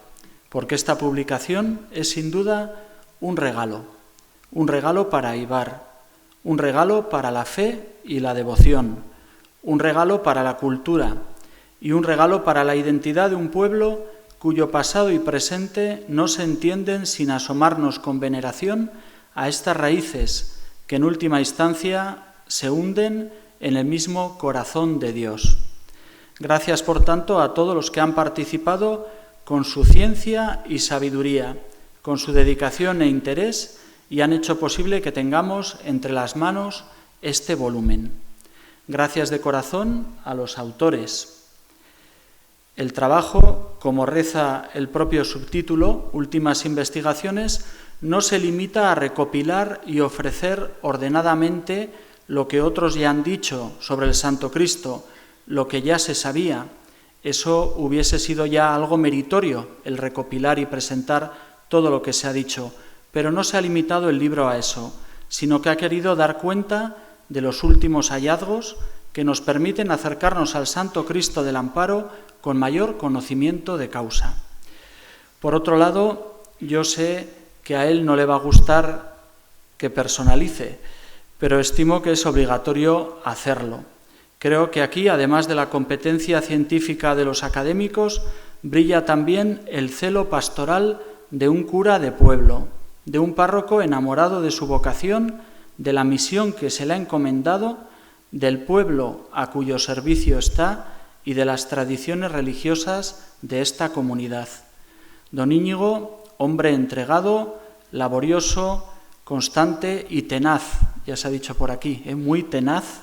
porque esta publicación es sin duda un regalo para Eibar, un regalo para la fe y la devoción, un regalo para la cultura y un regalo para la identidad de un pueblo cuyo pasado y presente no se entienden sin asomarnos con veneración a estas raíces que en última instancia se hunden en el mismo corazón de Dios. Gracias, por tanto, a todos los que han participado con su ciencia y sabiduría, con su dedicación e interés, y han hecho posible que tengamos entre las manos este volumen. Gracias de corazón a los autores. El trabajo, como reza el propio subtítulo, Últimas investigaciones, no se limita a recopilar y ofrecer ordenadamente lo que otros ya han dicho sobre el Santo Cristo, lo que ya se sabía. Eso hubiese sido ya algo meritorio, el recopilar y presentar todo lo que se ha dicho, pero no se ha limitado el libro a eso, sino que ha querido dar cuenta de los últimos hallazgos que nos permiten acercarnos al Santo Cristo del Amparo con mayor conocimiento de causa. Por otro lado, yo sé que a él no le va a gustar que personalice, pero estimo que es obligatorio hacerlo. Creo que aquí, además de la competencia científica de los académicos, brilla también el celo pastoral de un cura de pueblo, de un párroco enamorado de su vocación, de la misión que se le ha encomendado, del pueblo a cuyo servicio está y de las tradiciones religiosas de esta comunidad. Don Íñigo, hombre entregado, laborioso, constante y tenaz, ya se ha dicho por aquí, muy tenaz,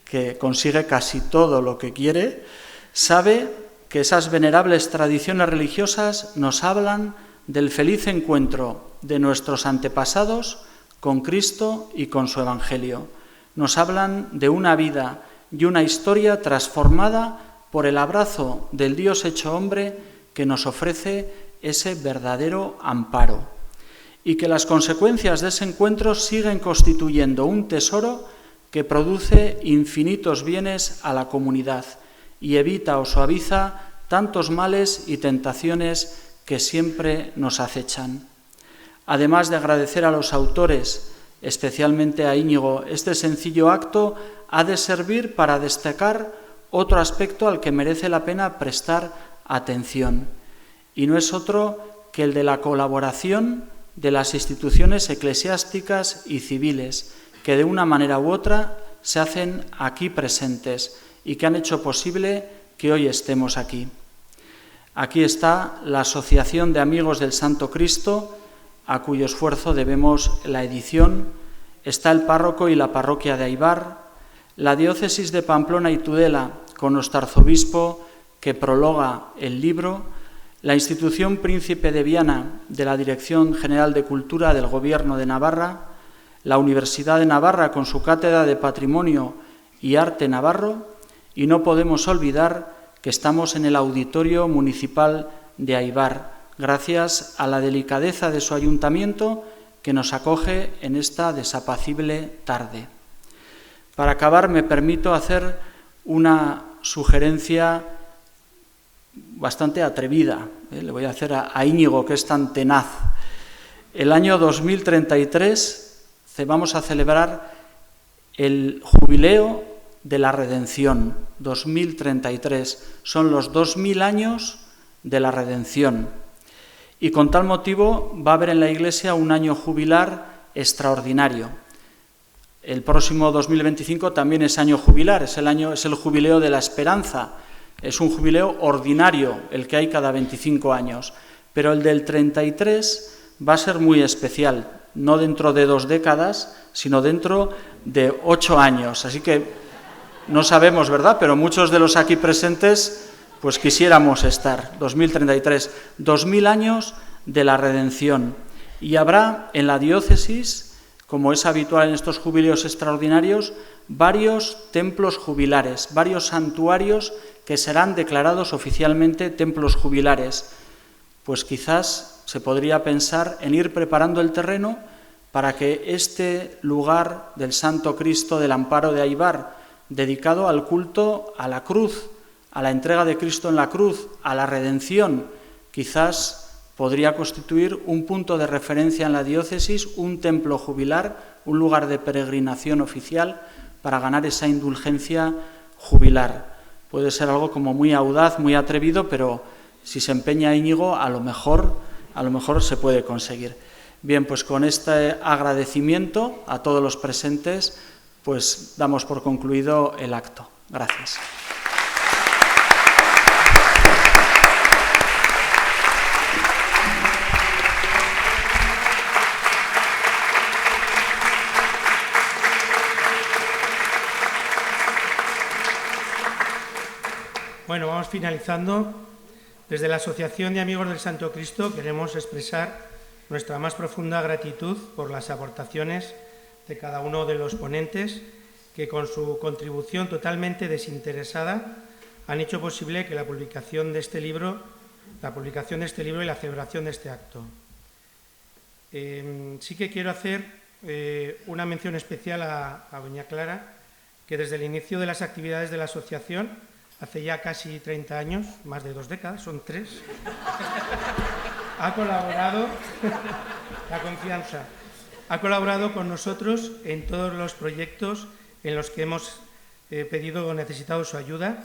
que consigue casi todo lo que quiere, sabe que esas venerables tradiciones religiosas nos hablan del feliz encuentro de nuestros antepasados con Cristo y con su Evangelio. Nos hablan de una vida y una historia transformada por el abrazo del Dios hecho hombre que nos ofrece ese verdadero amparo, y que las consecuencias de ese encuentro siguen constituyendo un tesoro que produce infinitos bienes a la comunidad y evita o suaviza tantos males y tentaciones que siempre nos acechan. Además de agradecer a los autores, especialmente a Íñigo, este sencillo acto ha de servir para destacar otro aspecto al que merece la pena prestar atención, y no es otro que el de la colaboración de las instituciones eclesiásticas y civiles, que de una manera u otra se hacen aquí presentes y que han hecho posible que hoy estemos aquí. Aquí está la Asociación de Amigos del Santo Cristo, a cuyo esfuerzo debemos la edición. Está el párroco y la parroquia de Aibar, la diócesis de Pamplona y Tudela, con nuestro arzobispo que prologa el libro, la institución Príncipe de Viana de la Dirección General de Cultura del Gobierno de Navarra, la Universidad de Navarra con su Cátedra de Patrimonio y Arte Navarro, y no podemos olvidar que estamos en el Auditorio Municipal de Aibar, gracias a la delicadeza de su ayuntamiento que nos acoge en esta desapacible tarde. Para acabar, me permito hacer una sugerencia bastante atrevida. Le voy a hacer a Íñigo, que es tan tenaz. El año 2033 vamos a celebrar el jubileo de la redención. 2033 son los 2000 años de la redención. Y con tal motivo va a haber en la Iglesia un año jubilar extraordinario. El próximo 2025 también es año jubilar, es el jubileo de la esperanza. Es un jubileo ordinario, el que hay cada 25 años. Pero el del 33 va a ser muy especial, no dentro de 2 décadas, sino dentro de 8 años. Así que no sabemos, ¿verdad? Pero muchos de los aquí presentes pues quisiéramos estar. 2033, 2000 años de la redención. Y habrá en la diócesis, como es habitual en estos jubileos extraordinarios, varios templos jubilares, varios santuarios que serán declarados oficialmente templos jubilares. Pues quizás se podría pensar en ir preparando el terreno para que este lugar del Santo Cristo del Amparo de Aibar, dedicado al culto a la cruz, a la entrega de Cristo en la cruz, a la redención, quizás podría constituir un punto de referencia en la diócesis, un templo jubilar, un lugar de peregrinación oficial para ganar esa indulgencia jubilar. Puede ser algo como muy audaz, muy atrevido, pero si se empeña Íñigo, a lo mejor se puede conseguir. Bien, pues con este agradecimiento a todos los presentes, pues damos por concluido el acto. Gracias. Bueno, vamos finalizando. Desde la Asociación de Amigos del Santo Cristo queremos expresar nuestra más profunda gratitud por las aportaciones de cada uno de los ponentes que con su contribución totalmente desinteresada han hecho posible que la publicación de este libro y la celebración de este acto. Sí que quiero hacer una mención especial a doña Clara, que desde el inicio de las actividades de la asociación, hace ya casi 30 años, más de 2 décadas, son 3, ha colaborado, la confianza, ha colaborado con nosotros en todos los proyectos en los que hemos pedido o necesitado su ayuda,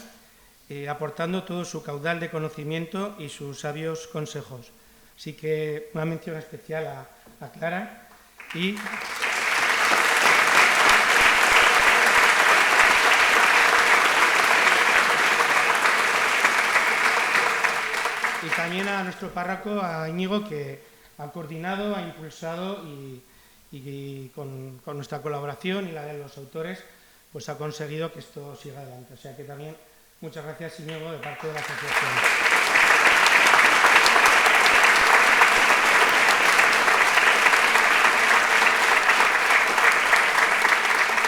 aportando todo su caudal de conocimiento y sus sabios consejos. Así que una mención especial a Clara y también a nuestro párroco, a Íñigo, que ha coordinado, ha impulsado y con nuestra colaboración y la de los autores, pues ha conseguido que esto siga adelante. O sea que también muchas gracias, Íñigo, de parte de la asociación.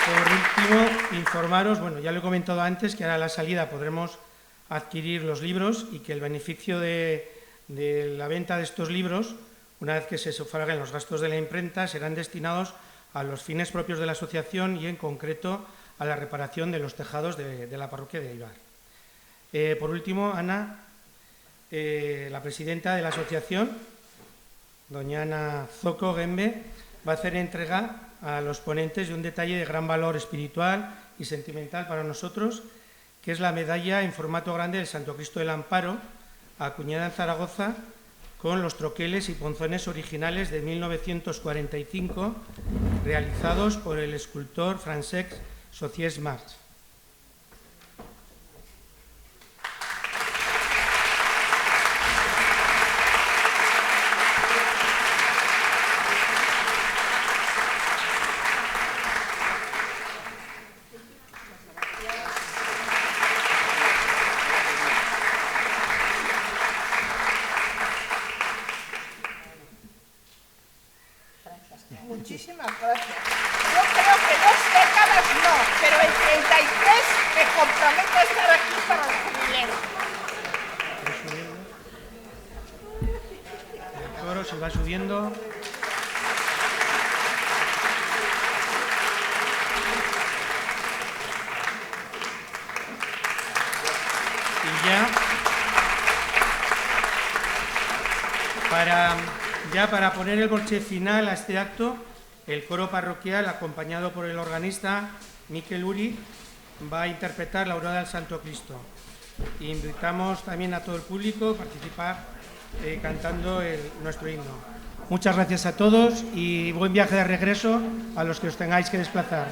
Por último, informaros, bueno, ya lo he comentado antes, que ahora a la salida podremos adquirir los libros y que el beneficio de la venta de estos libros, una vez que se sufraguen los gastos de la imprenta, serán destinados a los fines propios de la asociación y en concreto a la reparación de los tejados de la parroquia de Eibar. Por último, Ana, la presidenta de la asociación, doña Ana Zoco Gembe, va a hacer entrega a los ponentes de un detalle de gran valor espiritual y sentimental para nosotros, que es la medalla en formato grande del Santo Cristo del Amparo, acuñada en Zaragoza, con los troqueles y ponzones originales de 1945, realizados por el escultor Francesc Sociés March. Muchísimas gracias. Yo creo que 2 décadas no, pero en 33 me comprometo a estar aquí para el jubileo. El coro se va subiendo. Y ya para poner el broche final a este acto, el coro parroquial, acompañado por el organista Miquel Uri, va a interpretar la Aurora del Santo Cristo. Invitamos también a todo el público a participar cantando nuestro himno. Muchas gracias a todos y buen viaje de regreso a los que os tengáis que desplazar.